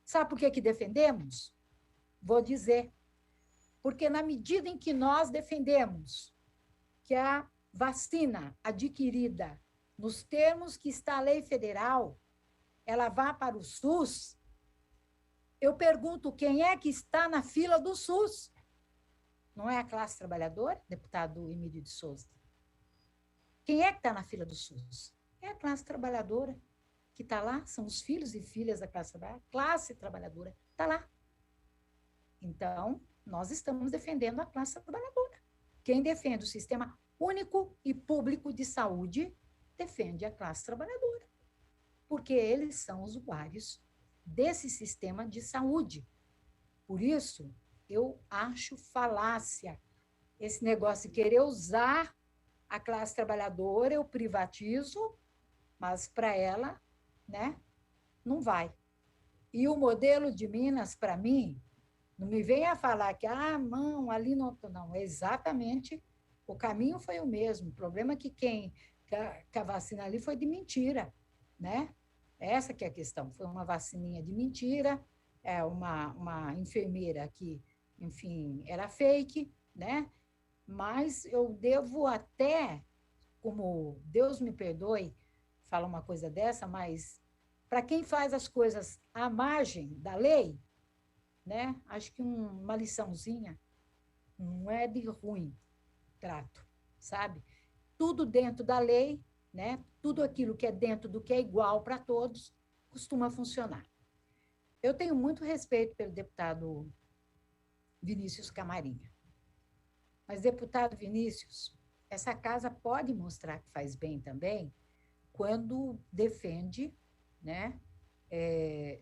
Sabe por que defendemos? Vou dizer. Porque na medida em que nós defendemos que a vacina adquirida nos termos que está a lei federal, ela vá para o SUS, eu pergunto quem é que está na fila do SUS? Não é a classe trabalhadora, deputado Emílio de Souza? Quem é que está na fila do SUS? É a classe trabalhadora que está lá, são os filhos e filhas da classe trabalhadora está lá. Então, nós estamos defendendo a classe trabalhadora. Quem defende o sistema único e público de saúde defende a classe trabalhadora, porque eles são usuários desse sistema de saúde. Por isso, eu acho falácia esse negócio de querer usar a classe trabalhadora, eu privatizo, mas para ela, né, não vai. E o modelo de Minas, para mim, não me venha falar que, não, ali não, não, exatamente, o caminho foi o mesmo, o problema é que a vacina ali foi de mentira, né? Essa que é a questão, foi uma vacininha de mentira, uma enfermeira que, enfim, era fake, né? Mas eu devo até, como Deus me perdoe, falar uma coisa dessa, mas para quem faz as coisas à margem da lei, né? Acho que uma liçãozinha não é de ruim trato, sabe? Tudo dentro da lei, né? Tudo aquilo que é dentro do que é igual para todos, costuma funcionar. Eu tenho muito respeito pelo deputado Vinícius Camarinha. Mas, deputado Vinícius, essa casa pode mostrar que faz bem também quando defende, né,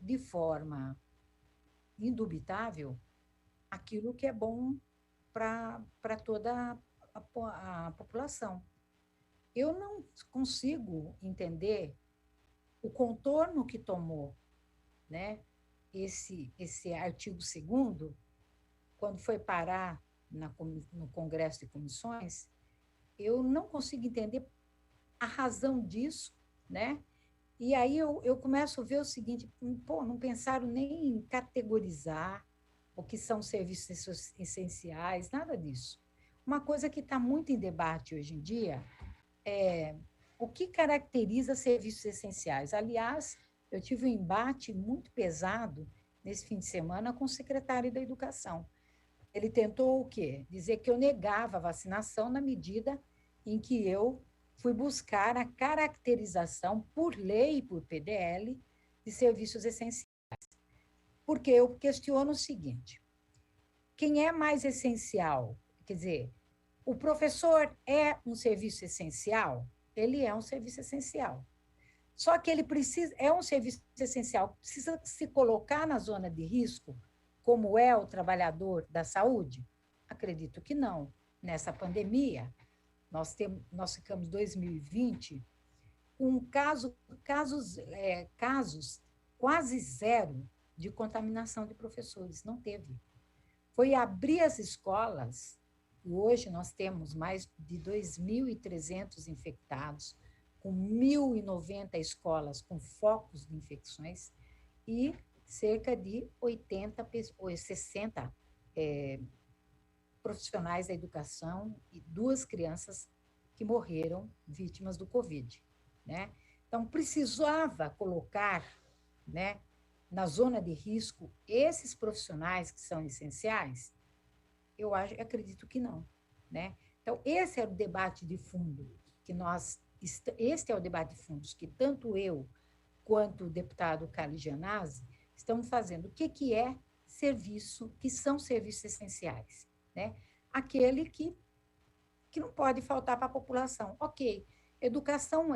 de forma indubitável aquilo que é bom para toda a população. Eu não consigo entender o contorno que tomou, né, esse artigo 2º, quando foi parar no Congresso de Comissões, eu não consigo entender a razão disso, né? E aí eu começo a ver o seguinte, não pensaram nem em categorizar o que são serviços essenciais, nada disso. Uma coisa que está muito em debate hoje em dia é o que caracteriza serviços essenciais. Aliás, eu tive um embate muito pesado nesse fim de semana com o secretário da Educação. Ele tentou o quê? Dizer que eu negava a vacinação na medida em que eu fui buscar a caracterização por lei e por PDL de serviços essenciais. Porque eu questiono o seguinte, quem é mais essencial? Quer dizer, o professor é um serviço essencial? Ele é um serviço essencial. Só que ele é um serviço essencial, precisa se colocar na zona de risco, como é o trabalhador da saúde? Acredito que não. Nessa pandemia, nós ficamos 2020 com casos quase zero de contaminação de professores, não teve. Foi abrir as escolas, e hoje nós temos mais de 2.300 infectados, com 1.090 escolas com focos de infecções, e cerca de 60 profissionais da educação e 2 crianças que morreram vítimas do Covid, né? Então, precisava colocar, né, na zona de risco esses profissionais que são essenciais? Eu acredito que não, né? Então, esse é o debate de fundo este é o debate de fundos que tanto eu quanto o deputado Carlos Gianazzi estamos fazendo. O que é serviço, que são serviços essenciais, né? Aquele que não pode faltar para a população. Ok, educação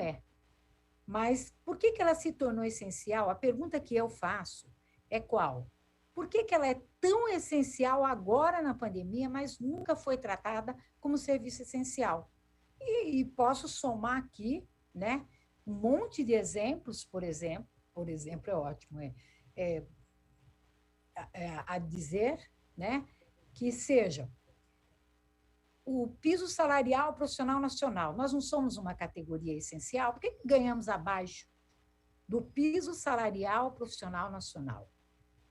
mas por que ela se tornou essencial? A pergunta que eu faço é qual? Por que ela é tão essencial agora na pandemia, mas nunca foi tratada como serviço essencial? E posso somar aqui, né, um monte de exemplos, por exemplo é ótimo, a dizer, né, que seja o piso salarial profissional nacional. Nós não somos uma categoria essencial, por que ganhamos abaixo do piso salarial profissional nacional?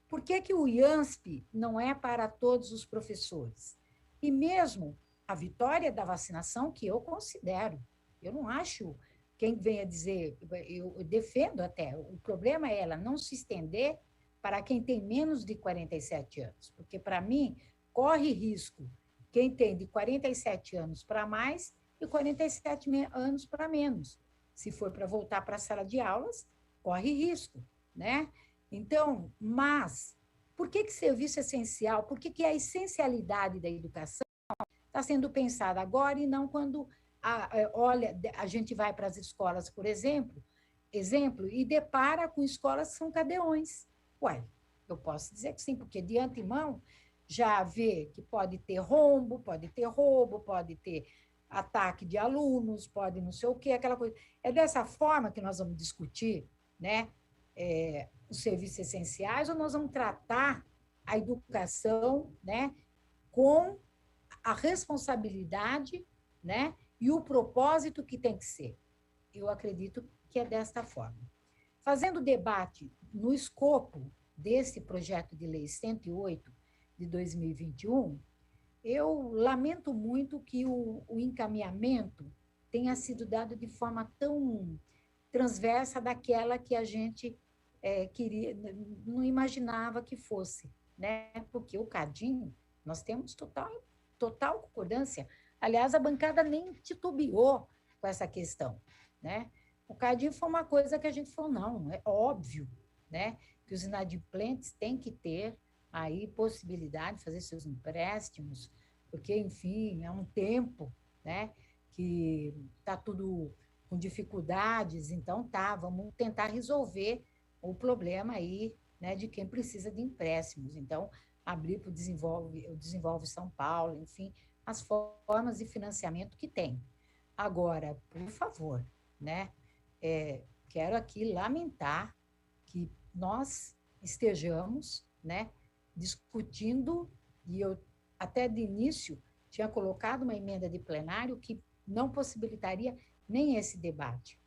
Por que o IANSP não é para todos os professores? E mesmo a vitória da vacinação, que eu considero, eu não acho, quem venha dizer, eu defendo até, o problema é ela não se estender para quem tem menos de 47 anos, porque, para mim, corre risco quem tem de 47 anos para mais e 47 anos para menos. Se for para voltar para a sala de aulas, corre risco, né? Então, mas, por que serviço essencial? Por que a essencialidade da educação está sendo pensada agora e não quando, olha, a gente vai para as escolas, por exemplo, e depara com escolas que são cadeões? Ué, eu posso dizer que sim, porque de antemão já vê que pode ter rombo, pode ter roubo, pode ter ataque de alunos, pode não sei o quê, aquela coisa. É dessa forma que nós vamos discutir, né, os serviços essenciais, ou nós vamos tratar a educação, né, com a responsabilidade, né, e o propósito que tem que ser? Eu acredito que é desta forma. Fazendo debate no escopo desse projeto de lei 108 de 2021, eu lamento muito que o encaminhamento tenha sido dado de forma tão transversa daquela que a gente queria, não imaginava que fosse, né? Porque o CADIM, nós temos total concordância. Aliás, a bancada nem titubeou com essa questão, né? O CADIM foi uma coisa que a gente falou, não, é óbvio, né, que os inadimplentes têm que ter aí possibilidade de fazer seus empréstimos, porque, enfim, é um tempo, né, que está tudo com dificuldades, então vamos tentar resolver o problema aí, né, de quem precisa de empréstimos. Então, abrir para o Desenvolve São Paulo, enfim, as formas de financiamento que tem. Agora, por favor, né, quero aqui lamentar que nós estejamos, né, discutindo, e eu até de início tinha colocado uma emenda de plenário que não possibilitaria nem esse debate.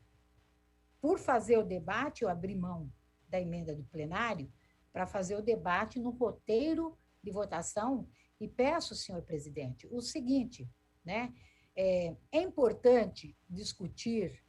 Por fazer o debate, eu abri mão da emenda do plenário para fazer o debate no roteiro de votação e peço, senhor presidente, o seguinte, né, é importante discutir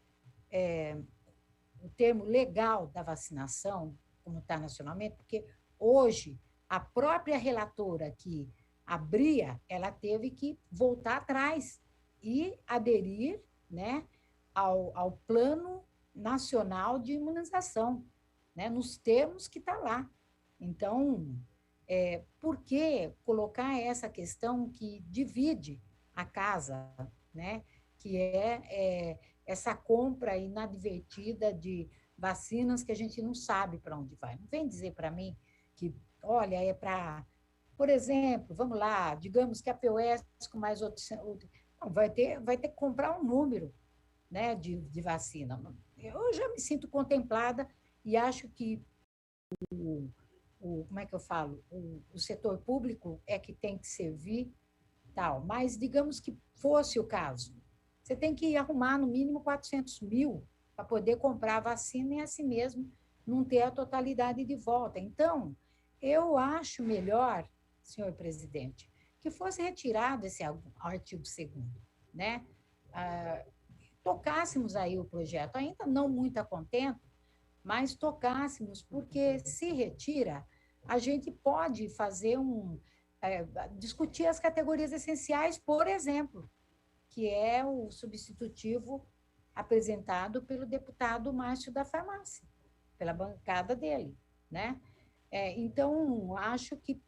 o termo legal da vacinação, como está nacionalmente, porque hoje a própria relatora que abria, ela teve que voltar atrás e aderir, né, ao Plano Nacional de Imunização, né, nos termos que está lá. Então, por que colocar essa questão que divide a casa, né, que essa compra inadvertida de vacinas que a gente não sabe para onde vai? Não vem dizer para mim que, olha, é para, por exemplo, vamos lá, digamos que a POS com mais outros, não, vai ter que comprar um número, né, de vacina. Eu já me sinto contemplada e acho que como é que eu falo? O setor público é que tem que servir, tal, mas digamos que fosse o caso, você tem que arrumar no mínimo 400 mil para poder comprar a vacina e assim mesmo não ter a totalidade de volta. Então, eu acho melhor, senhor presidente, que fosse retirado esse artigo 2º, né? Tocássemos aí o projeto, ainda não muito a contento, mas tocássemos, porque se retira, a gente pode fazer discutir as categorias essenciais, por exemplo, que é o substitutivo apresentado pelo deputado Márcio da Farmácia, pela bancada dele, né? Então, acho que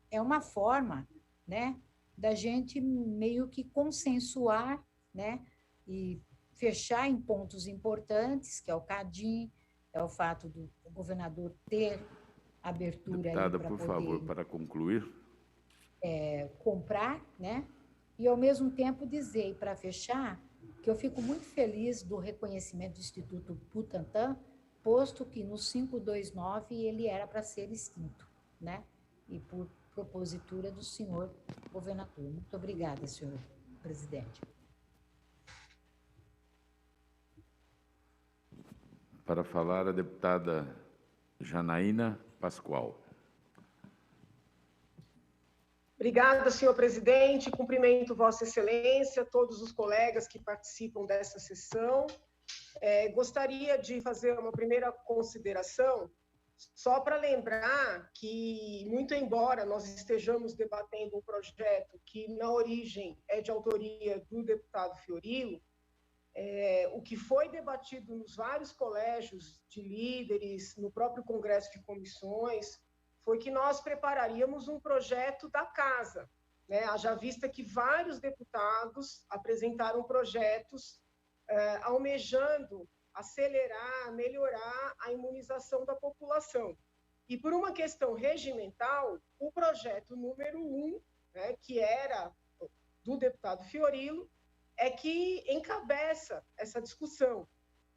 é uma forma, né, da gente meio que consensuar, né, e fechar em pontos importantes, que é o CADIM, é o fato do governador ter abertura. Deputada, por favor, para concluir. Comprar, né? E, ao mesmo tempo, dizer, e para fechar, que eu fico muito feliz do reconhecimento do Instituto Butantan, posto que no 529 ele era para ser extinto, né? e por propositura do senhor governador. Muito obrigada, senhor presidente. Para falar, a deputada Janaína Pascoal. Obrigada, senhor presidente. Cumprimento Vossa Excelência, todos os colegas que participam dessa sessão. Gostaria de fazer uma primeira consideração, só para lembrar que, muito embora nós estejamos debatendo um projeto que, na origem, é de autoria do deputado Fiorilo, o que foi debatido nos vários colégios de líderes, no próprio Congresso de Comissões, foi que nós prepararíamos um projeto da casa, né? Haja vista que vários deputados apresentaram projetos almejando acelerar, melhorar a imunização da população. E por uma questão regimental, o projeto número 1, né, que era do deputado Fiorilo, é que encabeça essa discussão.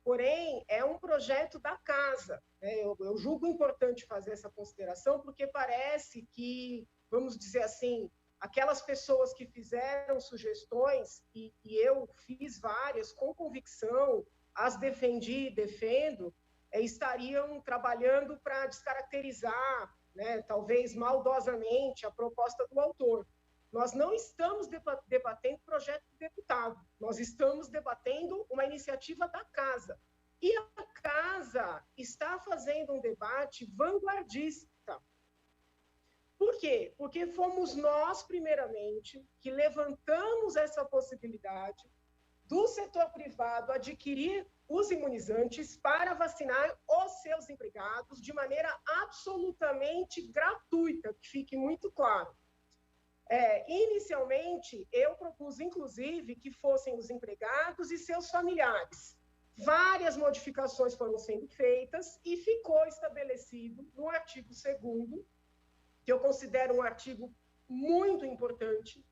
Porém, é um projeto da casa, né? Eu julgo importante fazer essa consideração, porque parece que, vamos dizer assim, aquelas pessoas que fizeram sugestões, e eu fiz várias com convicção, as defendi e defendo, estariam trabalhando para descaracterizar, né, talvez maldosamente, a proposta do autor. Nós não estamos debatendo projeto de deputado, nós estamos debatendo uma iniciativa da casa. E a casa está fazendo um debate vanguardista. Por quê? Porque fomos nós, primeiramente, que levantamos essa possibilidade do setor privado adquirir os imunizantes para vacinar os seus empregados de maneira absolutamente gratuita, que fique muito claro. Inicialmente, eu propus, inclusive, que fossem os empregados e seus familiares. Várias modificações foram sendo feitas e ficou estabelecido no artigo 2º, que eu considero um artigo muito importante,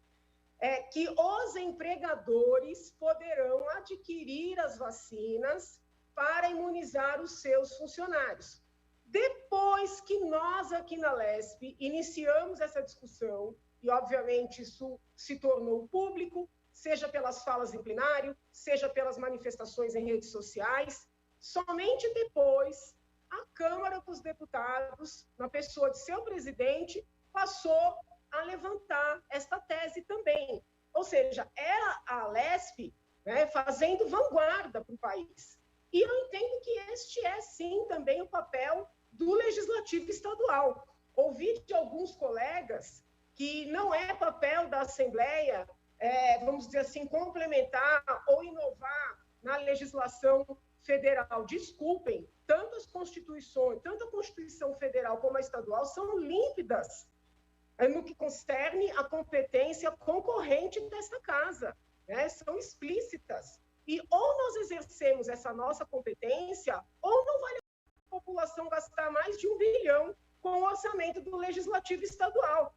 que os empregadores poderão adquirir as vacinas para imunizar os seus funcionários. Depois que nós, aqui na LESP, iniciamos essa discussão, e, obviamente, isso se tornou público, seja pelas falas em plenário, seja pelas manifestações em redes sociais. Somente depois, a Câmara dos Deputados, na pessoa de seu presidente, passou a levantar esta tese também. Ou seja, é a LESP, né, fazendo vanguarda para o país. E eu entendo que este é, sim, também o papel do Legislativo Estadual. Ouvi de alguns colegas que não é papel da Assembleia, vamos dizer assim, complementar ou inovar na legislação federal. Desculpem, tanto a Constituição Federal como a estadual são límpidas no que concerne a competência concorrente dessa casa, né? São explícitas. E ou nós exercemos essa nossa competência, ou não vale a população gastar mais de 1 bilhão com o orçamento do Legislativo Estadual.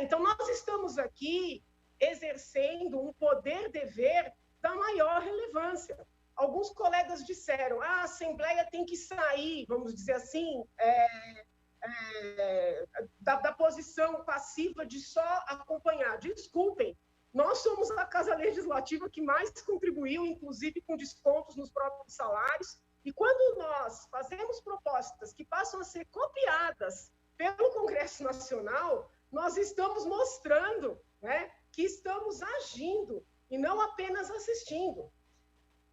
Então, nós estamos aqui exercendo um poder-dever da maior relevância. Alguns colegas disseram, a Assembleia tem que sair, vamos dizer assim, da posição passiva de só acompanhar. Desculpem, nós somos a Casa Legislativa que mais contribuiu, inclusive com descontos nos próprios salários, e quando nós fazemos propostas que passam a ser copiadas pelo Congresso Nacional, nós estamos mostrando, né, que estamos agindo e não apenas assistindo.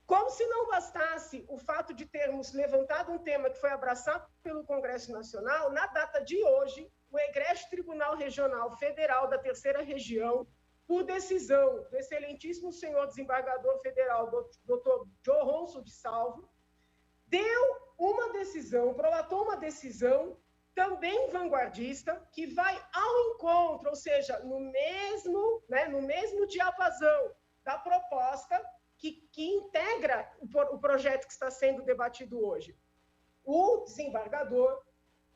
Como se não bastasse o fato de termos levantado um tema que foi abraçado pelo Congresso Nacional, na data de hoje, o Egrégio Tribunal Regional Federal da Terceira Região, por decisão do excelentíssimo senhor desembargador federal, Dr. Joronso de Salvo, prolatou uma decisão também vanguardista, que vai ao encontro, ou seja, no mesmo diapasão da proposta que integra o projeto que está sendo debatido hoje. O desembargador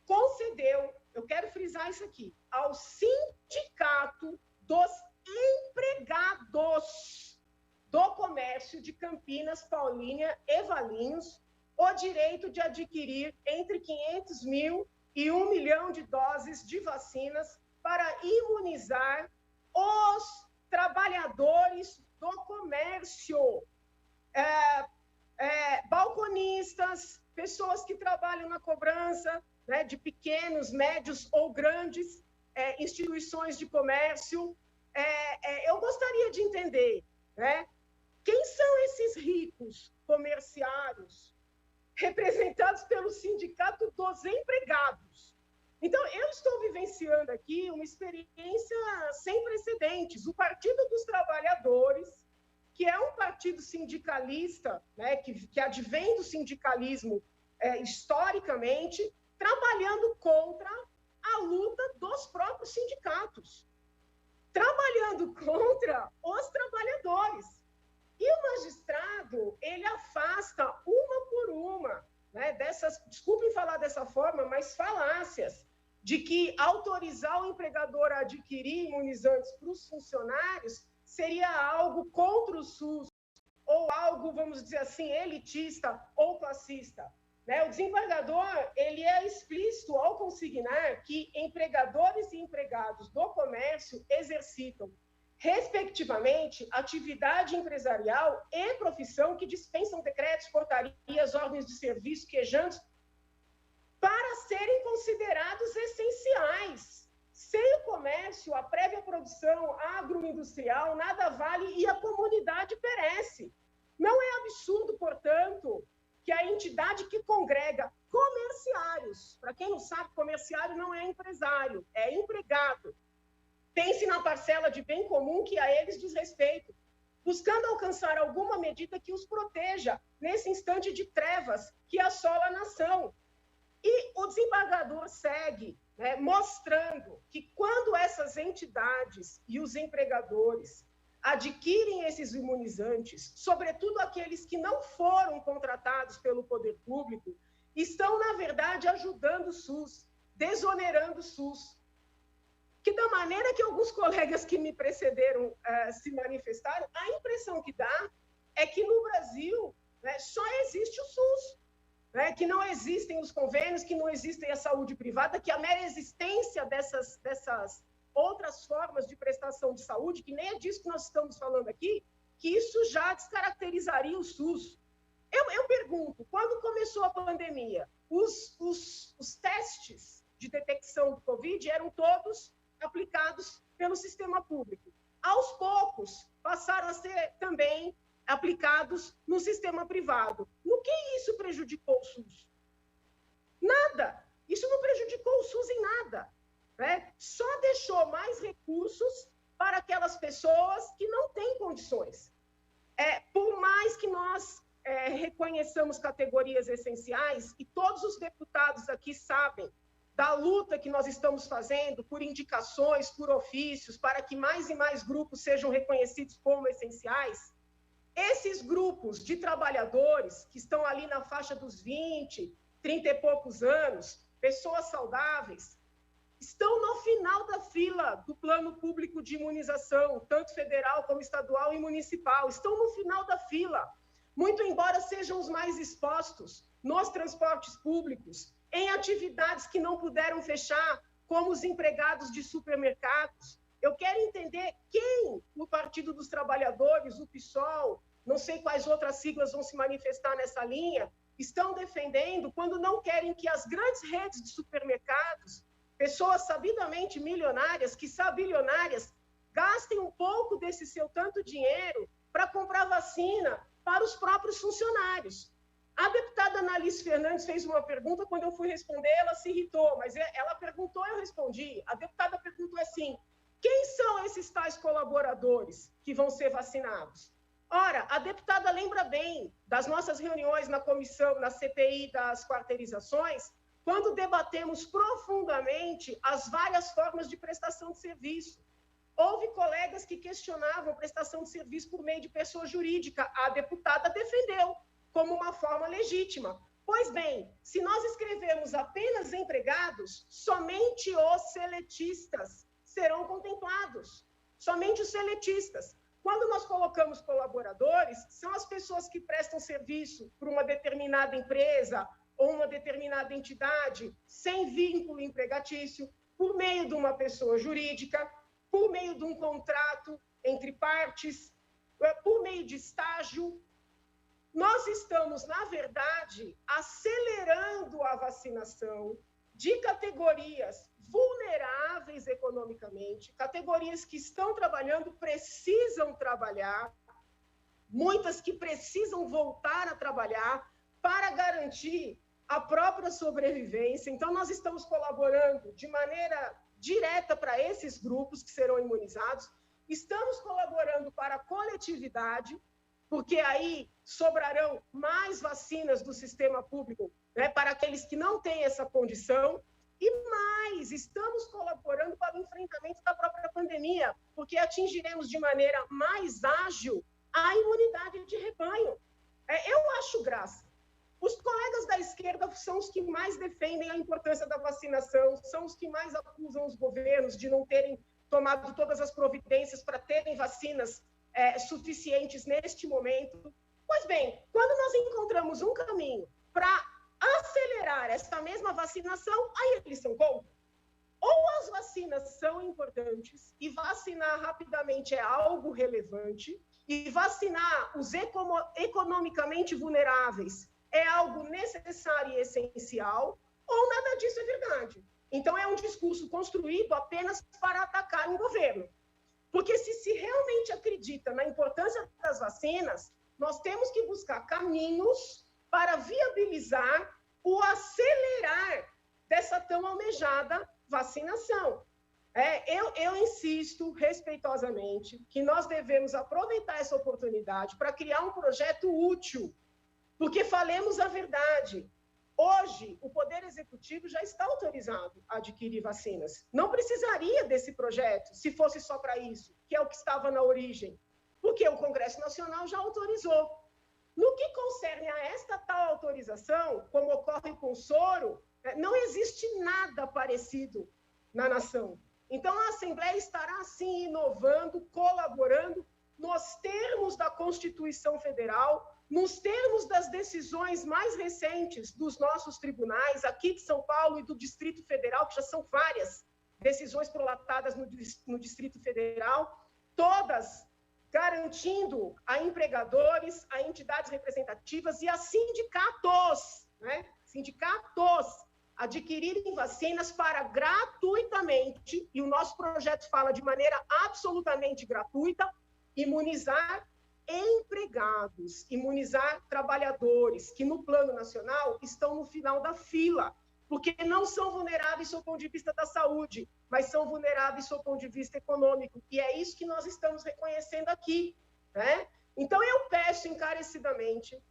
concedeu, eu quero frisar isso aqui, ao Sindicato dos Empregados do Comércio de Campinas, Paulínia e Valinhos o direito de adquirir entre 500 mil e 1 milhão de doses de vacinas para imunizar os trabalhadores do comércio, balconistas, pessoas que trabalham na cobrança, né, de pequenos, médios ou grandes instituições de comércio. Eu gostaria de entender, né, quem são esses ricos comerciários representados pelo Sindicato dos Empregados. Então, eu estou vivenciando aqui uma experiência sem precedentes. O Partido dos Trabalhadores, que é um partido sindicalista, né, que advém do sindicalismo historicamente, trabalhando contra a luta dos próprios sindicatos, trabalhando contra os trabalhadores. E o magistrado, ele afasta uma por uma, né, desculpem falar dessa forma, mas falácias, de que autorizar o empregador a adquirir imunizantes para os funcionários seria algo contra o SUS, ou algo, vamos dizer assim, elitista ou classista. Né? O desembargador, ele é explícito ao consignar que empregadores e empregados do comércio exercitam, respectivamente, atividade empresarial e profissão que dispensam decretos, portarias, ordens de serviço, quejantes, para serem considerados essenciais. Sem o comércio, a prévia produção agroindustrial nada vale e a comunidade perece. Não é absurdo, portanto, que a entidade que congrega comerciários, para quem não sabe, comerciário não é empresário, é empregado, pense na parcela de bem comum que a eles diz respeito, buscando alcançar alguma medida que os proteja nesse instante de trevas que assola a nação. E o desembargador segue, né, mostrando que quando essas entidades e os empregadores adquirem esses imunizantes, sobretudo aqueles que não foram contratados pelo poder público, estão, na verdade, ajudando o SUS, desonerando o SUS. Que da maneira que alguns colegas que me precederam se manifestaram, a impressão que dá é que no Brasil, né, só existe o SUS. Né, que não existem os convênios, que não existem a saúde privada, que a mera existência dessas outras formas de prestação de saúde, que nem é disso que nós estamos falando aqui, que isso já descaracterizaria o SUS. Eu pergunto, quando começou a pandemia, os testes de detecção do Covid eram todos aplicados pelo sistema público. Aos poucos, passaram a ser também aplicados no sistema privado. No que isso prejudicou o SUS? Nada. Isso não prejudicou o SUS em nada. Né? Só deixou mais recursos para aquelas pessoas que não têm condições. Por mais que nós reconheçamos categorias essenciais, e todos os deputados aqui sabem da luta que nós estamos fazendo por indicações, por ofícios, para que mais e mais grupos sejam reconhecidos como essenciais, esses grupos de trabalhadores que estão ali na faixa dos 20, 30 e poucos anos, pessoas saudáveis, estão no final da fila do plano público de imunização, tanto federal como estadual e municipal, estão no final da fila, muito embora sejam os mais expostos nos transportes públicos, em atividades que não puderam fechar, como os empregados de supermercados. Eu quero entender quem o Partido dos Trabalhadores, o PSOL, não sei quais outras siglas vão se manifestar nessa linha, estão defendendo quando não querem que as grandes redes de supermercados, pessoas sabidamente milionárias, quiçá bilionárias, gastem um pouco desse seu tanto dinheiro para comprar vacina para os próprios funcionários. A deputada Analice Fernandes fez uma pergunta, quando eu fui responder, ela se irritou, mas ela perguntou, eu respondi. A deputada perguntou assim: quem são esses tais colaboradores que vão ser vacinados? Ora, a deputada lembra bem das nossas reuniões na comissão, na CPI das quarteirizações, quando debatemos profundamente as várias formas de prestação de serviço. Houve colegas que questionavam a prestação de serviço por meio de pessoa jurídica. A deputada defendeu como uma forma legítima. Pois bem, se nós escrevermos apenas empregados, somente os seletistas serão contemplados. Somente os seletistas. Quando nós colocamos colaboradores, são as pessoas que prestam serviço para uma determinada empresa ou uma determinada entidade sem vínculo empregatício, por meio de uma pessoa jurídica, por meio de um contrato entre partes, por meio de estágio. Nós estamos, na verdade, acelerando a vacinação de categorias vulneráveis economicamente, categorias que estão trabalhando, precisam trabalhar, muitas que precisam voltar a trabalhar para garantir a própria sobrevivência. Então, nós estamos colaborando de maneira direta para esses grupos que serão imunizados, estamos colaborando para a coletividade, porque aí sobrarão mais vacinas do sistema público, né, para aqueles que não têm essa condição, e mais, estamos colaborando para o enfrentamento da própria pandemia, porque atingiremos de maneira mais ágil a imunidade de rebanho. Eu acho graça. Os colegas da esquerda são os que mais defendem a importância da vacinação, são os que mais acusam os governos de não terem tomado todas as providências para terem vacinas suficientes neste momento. Pois bem, quando nós encontramos um caminho para acelerar esta mesma vacinação, aí eles são contra. Ou as vacinas são importantes e vacinar rapidamente é algo relevante, e vacinar os economicamente vulneráveis é algo necessário e essencial, ou nada disso é verdade. Então, é um discurso construído apenas para atacar um governo. Porque se realmente acredita na importância das vacinas, nós temos que buscar caminhos para viabilizar o acelerar dessa tão almejada vacinação. Eu insisto respeitosamente que nós devemos aproveitar essa oportunidade para criar um projeto útil, porque falemos a verdade. Hoje, o Poder Executivo já está autorizado a adquirir vacinas. Não precisaria desse projeto se fosse só para isso, que é o que estava na origem, porque o Congresso Nacional já autorizou. No que concerne a esta tal autorização, como ocorre com o soro, não existe nada parecido na nação. Então, a Assembleia estará, sim, inovando, colaborando nos termos da Constituição Federal, nos termos das decisões mais recentes dos nossos tribunais, aqui de São Paulo e do Distrito Federal, que já são várias decisões prolatadas no Distrito Federal, todas garantindo a empregadores, a entidades representativas e a sindicatos, né? Sindicatos adquirirem vacinas para gratuitamente, e o nosso projeto fala de maneira absolutamente gratuita, imunizar empregados, imunizar trabalhadores que no plano nacional estão no final da fila, porque não são vulneráveis sob o ponto de vista da saúde, mas são vulneráveis sob o ponto de vista econômico, e é isso que nós estamos reconhecendo aqui, né? Então, eu peço encarecidamente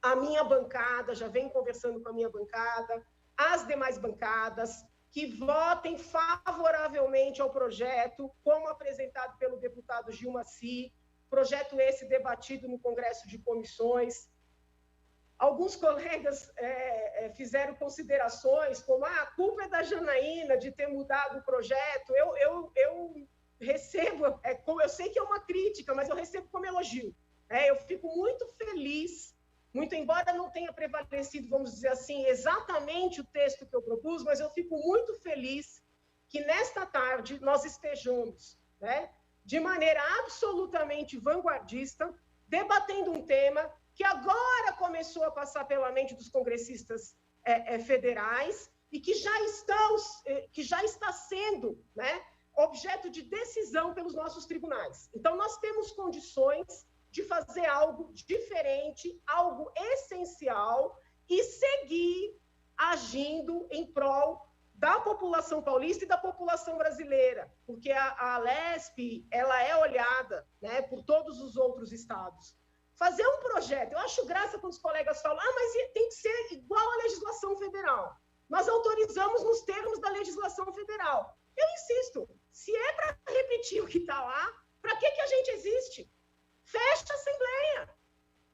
a minha bancada, já venho conversando com a minha bancada, as demais bancadas, que votem favoravelmente ao projeto, como apresentado pelo deputado Gilmar Sy, projeto esse debatido no Congresso de Comissões. Alguns colegas fizeram considerações como a culpa é da Janaína de ter mudado o projeto. Eu recebo, eu sei que é uma crítica, mas eu recebo como elogio. Eu fico muito feliz, muito embora não tenha prevalecido, vamos dizer assim, exatamente o texto que eu propus, mas eu fico muito feliz que nesta tarde nós estejamos, né, de maneira absolutamente vanguardista, debatendo um tema que agora começou a passar pela mente dos congressistas federais e que já está sendo, né, objeto de decisão pelos nossos tribunais. Então, nós temos condições de fazer algo diferente, algo essencial e seguir agindo em prol da população paulista e da população brasileira, porque a Alesp, ela é olhada, né, por todos os outros estados. Fazer um projeto, eu acho graça quando os colegas falam, mas tem que ser igual à legislação federal. Nós autorizamos nos termos da legislação federal. Eu insisto, se é para repetir o que está lá, para que a gente existe? Fecha a Assembleia.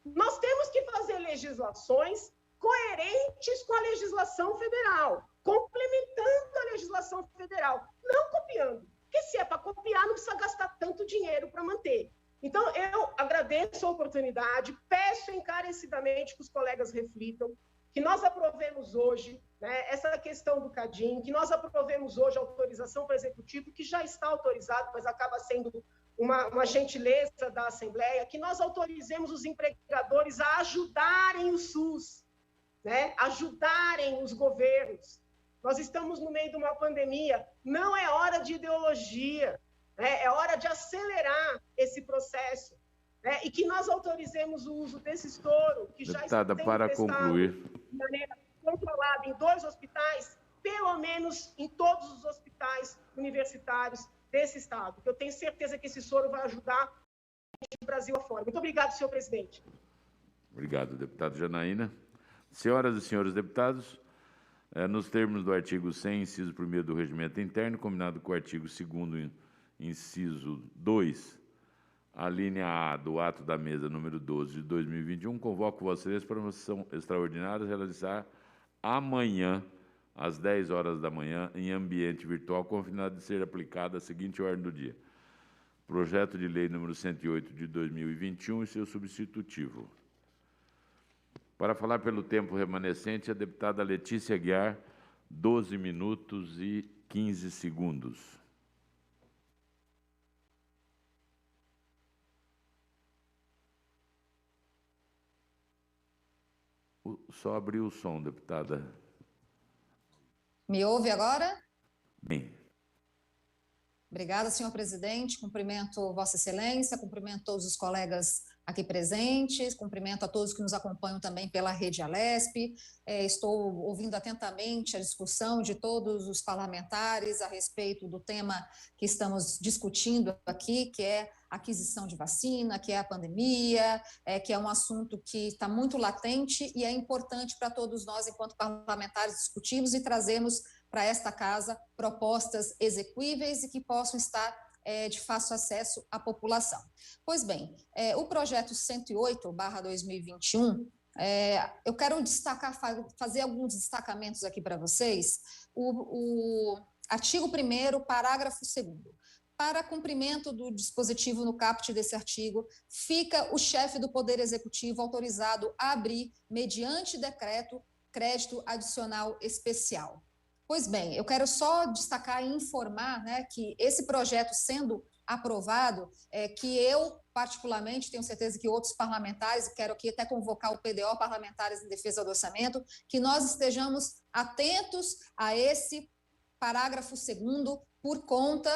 Nós temos que fazer legislações coerentes com a legislação federal, complementando a legislação federal, não copiando. Porque se é para copiar, não precisa gastar tanto dinheiro para manter. Então, eu agradeço a oportunidade, peço encarecidamente que os colegas reflitam. que nós aprovemos hoje, né, essa questão do CADIM, que nós aprovemos hoje a autorização para o Executivo, que já está autorizado, mas acaba sendo uma gentileza da Assembleia, que nós autorizemos os empregadores a ajudarem o SUS, né, ajudarem os governos. Nós estamos no meio de uma pandemia, não é hora de ideologia, né, é hora de acelerar esse processo, né, e que nós autorizemos o uso desse soro, que já está sendo para testado concluir. de maneira controlada em 2 hospitais, pelo menos em todos os hospitais universitários desse estado, que eu tenho certeza que esse soro vai ajudar o Brasil afora. Muito obrigado, senhor presidente. Obrigado, deputado Janaína. Senhoras e senhores deputados, nos termos do artigo 100, inciso 1º do Regimento Interno, combinado com o artigo 2º, inciso 2, a linha A do ato da mesa número 12 de 2021, convoco Vossa Excelência para uma sessão extraordinária a realizar amanhã, às 10 horas da manhã, em ambiente virtual, com o finalidade de ser aplicada a seguinte ordem do dia. Projeto de Lei número 108 de 2021 e seu substitutivo. Para falar pelo tempo remanescente, a deputada Letícia Aguiar, 12 minutos e 15 segundos. Só abrir o som, deputada. Me ouve agora? Bem. Obrigada, senhor presidente. Cumprimento Vossa Excelência, cumprimento todos os colegas aqui presentes, cumprimento a todos que nos acompanham também pela Rede Alesp. Estou ouvindo atentamente a discussão de todos os parlamentares a respeito do tema que estamos discutindo aqui, que é a aquisição de vacina, que é a pandemia, que é um assunto que está muito latente e é importante para todos nós, enquanto parlamentares, discutirmos e trazermos para esta casa propostas execuíveis e que possam estar de fácil acesso à população. Pois bem, o projeto 108/2021, eu quero destacar, fazer alguns destacamentos aqui para vocês. O artigo 1º, parágrafo 2º. Para cumprimento do dispositivo no caput desse artigo, fica o chefe do Poder Executivo autorizado a abrir, mediante decreto, crédito adicional especial. Pois bem, eu quero só destacar e informar, né, que esse projeto sendo aprovado, que eu, particularmente, tenho certeza que outros parlamentares, quero aqui até convocar o PDO, Parlamentares em Defesa do Orçamento, que nós estejamos atentos a esse parágrafo 2º, por conta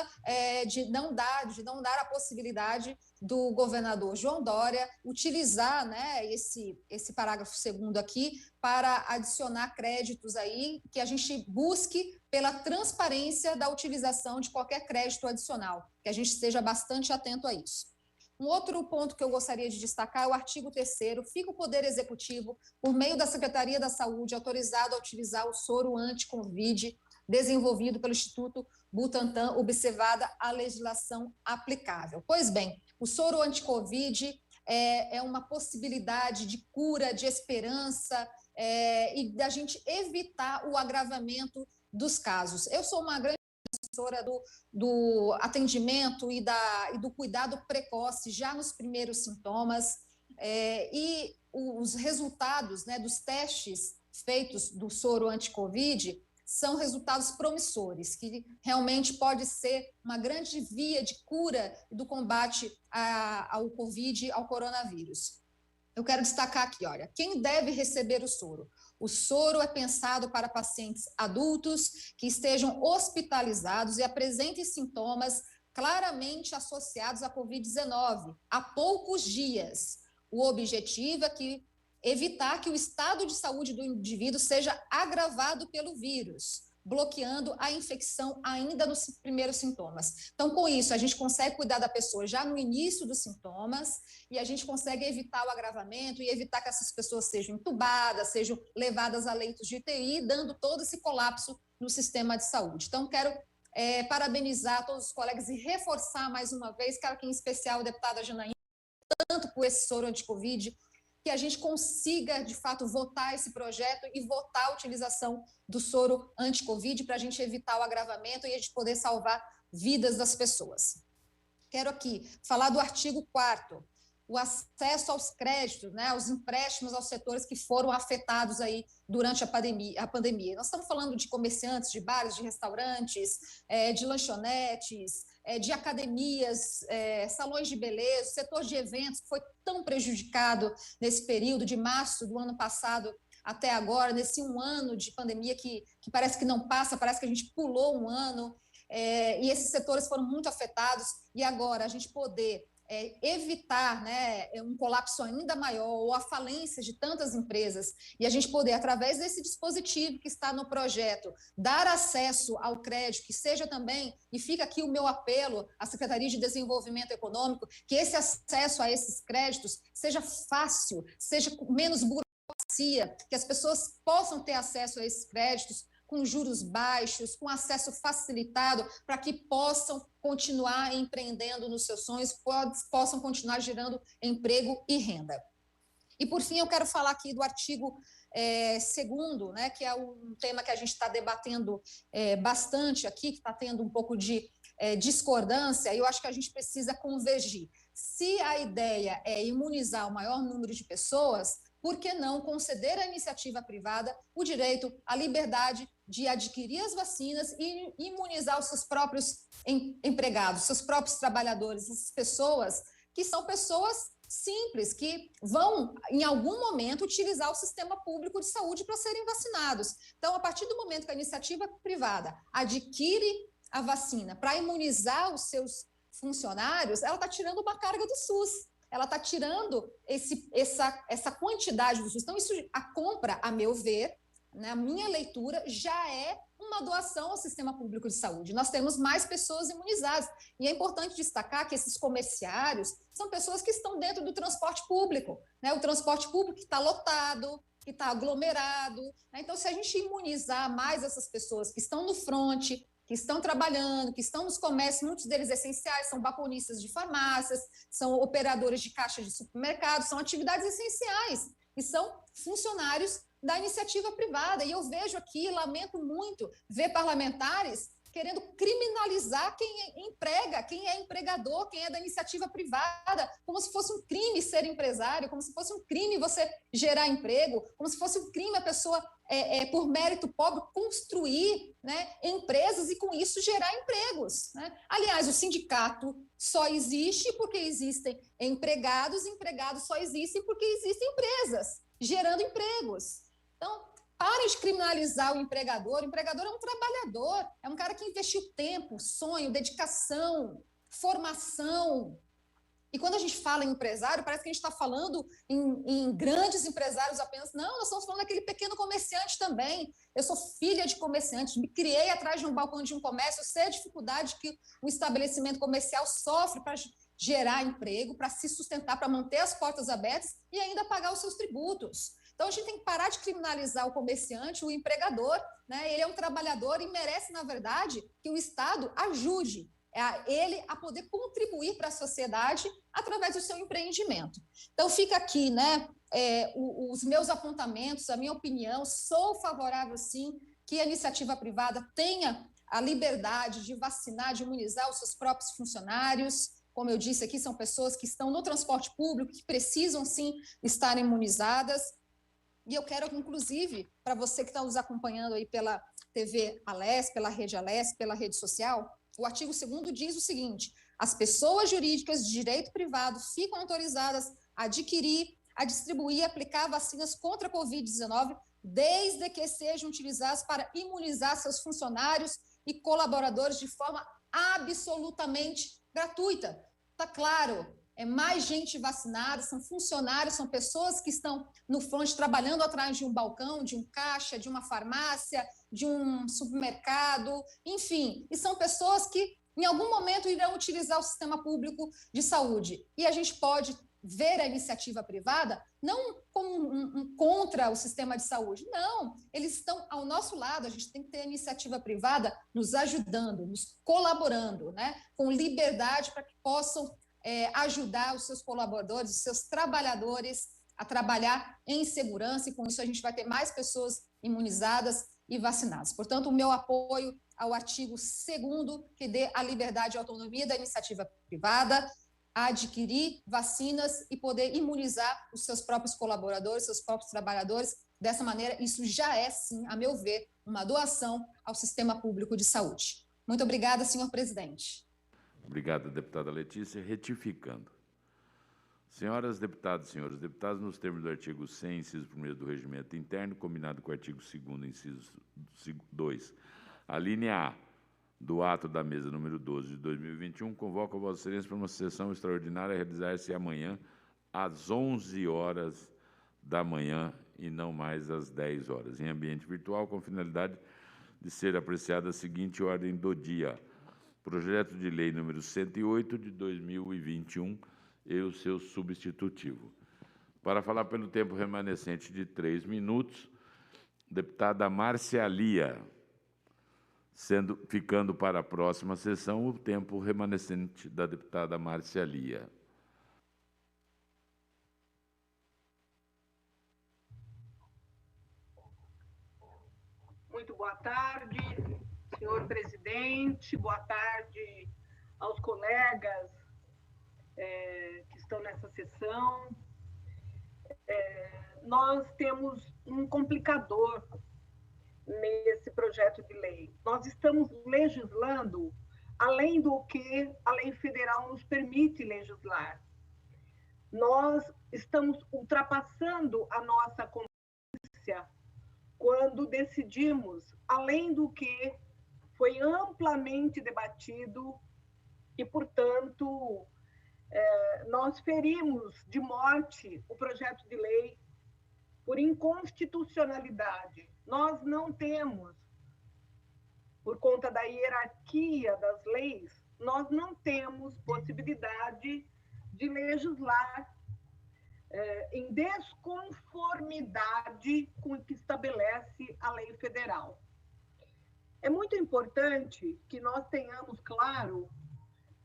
de não dar a possibilidade do governador João Dória utilizar, né, esse parágrafo 2º aqui para adicionar créditos aí, que a gente busque pela transparência da utilização de qualquer crédito adicional, que a gente esteja bastante atento a isso. Um outro ponto que eu gostaria de destacar é o artigo 3º, fica o Poder Executivo, por meio da Secretaria da Saúde, autorizado a utilizar o soro anti-Covid desenvolvido pelo Instituto Butantan, observada a legislação aplicável. Pois bem, o soro anti-Covid é uma possibilidade de cura, de esperança e da gente evitar o agravamento dos casos. Eu sou uma grande defensora do atendimento e do cuidado precoce já nos primeiros sintomas, e os resultados, né, dos testes feitos do soro anti-Covid são resultados promissores, que realmente pode ser uma grande via de cura do combate ao Covid, ao coronavírus. Eu quero destacar aqui, olha, quem deve receber o soro? O soro é pensado para pacientes adultos que estejam hospitalizados e apresentem sintomas claramente associados à Covid-19 há poucos dias. O objetivo é evitar que o estado de saúde do indivíduo seja agravado pelo vírus, bloqueando a infecção ainda nos primeiros sintomas. Então, com isso, a gente consegue cuidar da pessoa já no início dos sintomas e a gente consegue evitar o agravamento e evitar que essas pessoas sejam entubadas, sejam levadas a leitos de UTI, dando todo esse colapso no sistema de saúde. Então, quero parabenizar todos os colegas e reforçar mais uma vez, quero aqui em especial a deputada Janaína, tanto por esse soro anti-Covid, que a gente consiga, de fato, votar esse projeto e votar a utilização do soro anti-Covid para a gente evitar o agravamento e a gente poder salvar vidas das pessoas. Quero aqui falar do artigo 4º. o acesso aos créditos, né, aos empréstimos aos setores que foram afetados aí durante a pandemia. Nós estamos falando de comerciantes, de bares, de restaurantes, de lanchonetes, de academias, salões de beleza, setor de eventos, que foi tão prejudicado nesse período de março do ano passado até agora, nesse um ano de pandemia que parece que não passa, parece que a gente pulou um ano, e esses setores foram muito afetados, e agora a gente poder evitar, né, um colapso ainda maior ou a falência de tantas empresas, e a gente poder, através desse dispositivo que está no projeto, dar acesso ao crédito, que seja também, e fica aqui o meu apelo à Secretaria de Desenvolvimento Econômico, que esse acesso a esses créditos seja fácil, seja menos burocracia, que as pessoas possam ter acesso a esses créditos com juros baixos, com acesso facilitado, para que possam continuar empreendendo nos seus sonhos, possam continuar gerando emprego e renda. E, por fim, eu quero falar aqui do artigo 2º, né, que é um tema que a gente está debatendo bastante aqui, que está tendo um pouco de discordância, e eu acho que a gente precisa convergir. Se a ideia é imunizar o maior número de pessoas, por que não conceder à iniciativa privada o direito à liberdade de adquirir as vacinas e imunizar os seus próprios empregados, seus próprios trabalhadores, essas pessoas que são pessoas simples, que vão, em algum momento, utilizar o sistema público de saúde para serem vacinados. Então, a partir do momento que a iniciativa privada adquire a vacina para imunizar os seus funcionários, ela está tirando uma carga do SUS. Ela está tirando essa quantidade do SUS. Então, a compra, a meu ver, na minha leitura, já é uma doação ao sistema público de saúde. Nós temos mais pessoas imunizadas. E é importante destacar que esses comerciários são pessoas que estão dentro do transporte público, né? O transporte público que está lotado, que está aglomerado, né? Então, se a gente imunizar mais essas pessoas que estão no fronte, que estão trabalhando, que estão nos comércios, muitos deles essenciais, são balconistas de farmácias, são operadores de caixa de supermercados, são atividades essenciais e são funcionários da iniciativa privada. E eu vejo aqui, lamento muito, ver parlamentares querendo criminalizar quem emprega, quem é empregador, quem é da iniciativa privada, como se fosse um crime ser empresário, como se fosse um crime você gerar emprego, como se fosse um crime a pessoa, por mérito próprio, construir, né, empresas e, com isso, gerar empregos, né? Aliás, o sindicato só existe porque existem empregados, empregados só existem porque existem empresas gerando empregos. Então, parem de criminalizar o empregador. O empregador é um trabalhador, é um cara que investiu tempo, sonho, dedicação, formação. E quando a gente fala em empresário, parece que a gente está falando em grandes empresários apenas. Não, nós estamos falando daquele pequeno comerciante também. Eu sou filha de comerciante, me criei atrás de um balcão de um comércio, eu sei a dificuldade que o estabelecimento comercial sofre para gerar emprego, para se sustentar, para manter as portas abertas e ainda pagar os seus tributos. Então, a gente tem que parar de criminalizar o comerciante, o empregador, né? Ele é um trabalhador e merece, na verdade, que o Estado ajude ele a poder contribuir para a sociedade através do seu empreendimento. Então, fica aqui, né, os meus apontamentos, a minha opinião. Sou favorável, sim, que a iniciativa privada tenha a liberdade de vacinar, de imunizar os seus próprios funcionários. Como eu disse aqui, são pessoas que estão no transporte público, que precisam, sim, estar imunizadas. E eu quero, inclusive, para você que está nos acompanhando aí pela TV Alesp, pela Rede Alesp, pela rede social, o artigo 2º diz o seguinte: as pessoas jurídicas de direito privado ficam autorizadas a adquirir, a distribuir e aplicar vacinas contra a Covid-19, desde que sejam utilizadas para imunizar seus funcionários e colaboradores de forma absolutamente gratuita. Está claro. É mais gente vacinada, são funcionários, são pessoas que estão no front trabalhando atrás de um balcão, de um caixa, de uma farmácia, de um supermercado, enfim. E são pessoas que, em algum momento, irão utilizar o sistema público de saúde. E a gente pode ver a iniciativa privada não como contra o sistema de saúde. Não, eles estão ao nosso lado. A gente tem que ter a iniciativa privada nos ajudando, nos colaborando, né, com liberdade para que possam ajudar os seus colaboradores, os seus trabalhadores a trabalhar em segurança, e com isso a gente vai ter mais pessoas imunizadas e vacinadas. Portanto, o meu apoio ao artigo 2º, que dê a liberdade e autonomia da iniciativa privada, a adquirir vacinas e poder imunizar os seus próprios colaboradores, seus próprios trabalhadores. Dessa maneira, isso já é, sim, a meu ver, uma doação ao sistema público de saúde. Muito obrigada, senhor presidente. Obrigado, deputada Letícia. Retificando. Senhoras deputadas e senhores deputados, nos termos do artigo 100, inciso 1º do Regimento Interno, combinado com o artigo 2º, inciso 2, a linha A do ato da mesa número 12 de 2021, convoco a Vossa Excelência para uma sessão extraordinária a realizar-se amanhã às 11 horas da manhã e não mais às 10 horas, em ambiente virtual, com finalidade de ser apreciada a seguinte ordem do dia: projeto de lei número 108 de 2021 e o seu substitutivo. Para falar pelo tempo remanescente de 3 minutos, deputada Márcia Lia, ficando para a próxima sessão o tempo remanescente da deputada Márcia Lia. Muito boa tarde, senhor presidente, boa tarde aos colegas que estão nessa sessão. Nós temos um complicador nesse projeto de lei. Nós estamos legislando além do que a lei federal nos permite legislar. Nós estamos ultrapassando a nossa competência quando decidimos, além do que foi amplamente debatido e, portanto, nós ferimos de morte o projeto de lei por inconstitucionalidade. Nós não temos, por conta da hierarquia das leis, nós não temos possibilidade de legislar em desconformidade com o que estabelece a lei federal. É muito importante que nós tenhamos claro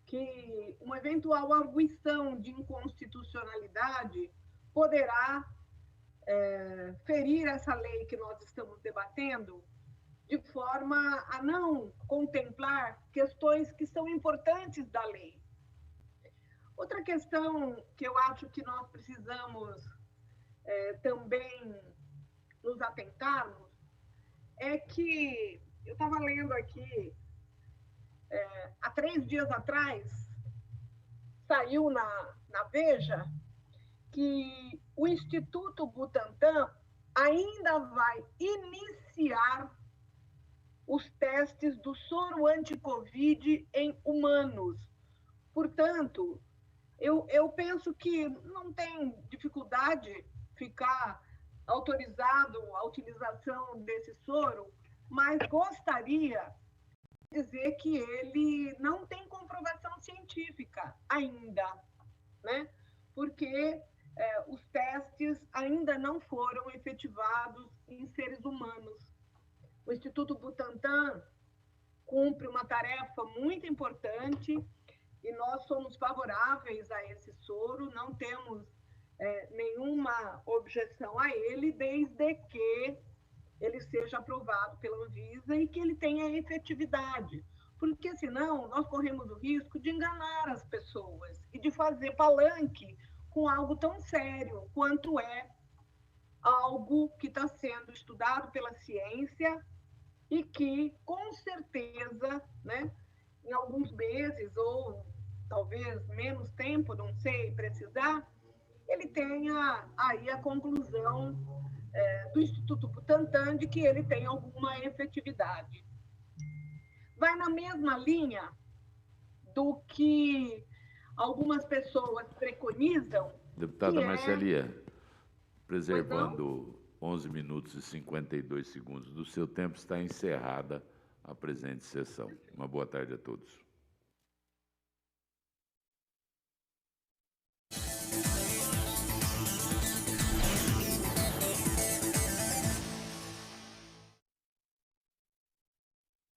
que uma eventual arguição de inconstitucionalidade poderá ferir essa lei que nós estamos debatendo, de forma a não contemplar questões que são importantes da lei. Outra questão que eu acho que nós precisamos também nos atentarmos é que eu estava lendo aqui, há 3 dias atrás, saiu na Veja que o Instituto Butantan ainda vai iniciar os testes do soro anti-Covid em humanos. Portanto, eu penso que não tem dificuldade ficar autorizado a utilização desse soro, mas gostaria de dizer que ele não tem comprovação científica ainda, né? Porque os testes ainda não foram efetivados em seres humanos. O Instituto Butantan cumpre uma tarefa muito importante e nós somos favoráveis a esse soro, não temos nenhuma objeção a ele, desde que ele seja aprovado pela Anvisa e que ele tenha efetividade, porque senão nós corremos o risco de enganar as pessoas e de fazer palanque com algo tão sério quanto é algo que está sendo estudado pela ciência e que, com certeza, né, em alguns meses ou talvez menos tempo, não sei precisar, ele tenha aí a conclusão do Instituto Butantan de que ele tem alguma efetividade. Vai na mesma linha do que algumas pessoas preconizam. Deputada Márcia Lia, preservando 11 minutos e 52 segundos do seu tempo, está encerrada a presente sessão. Uma boa tarde a todos.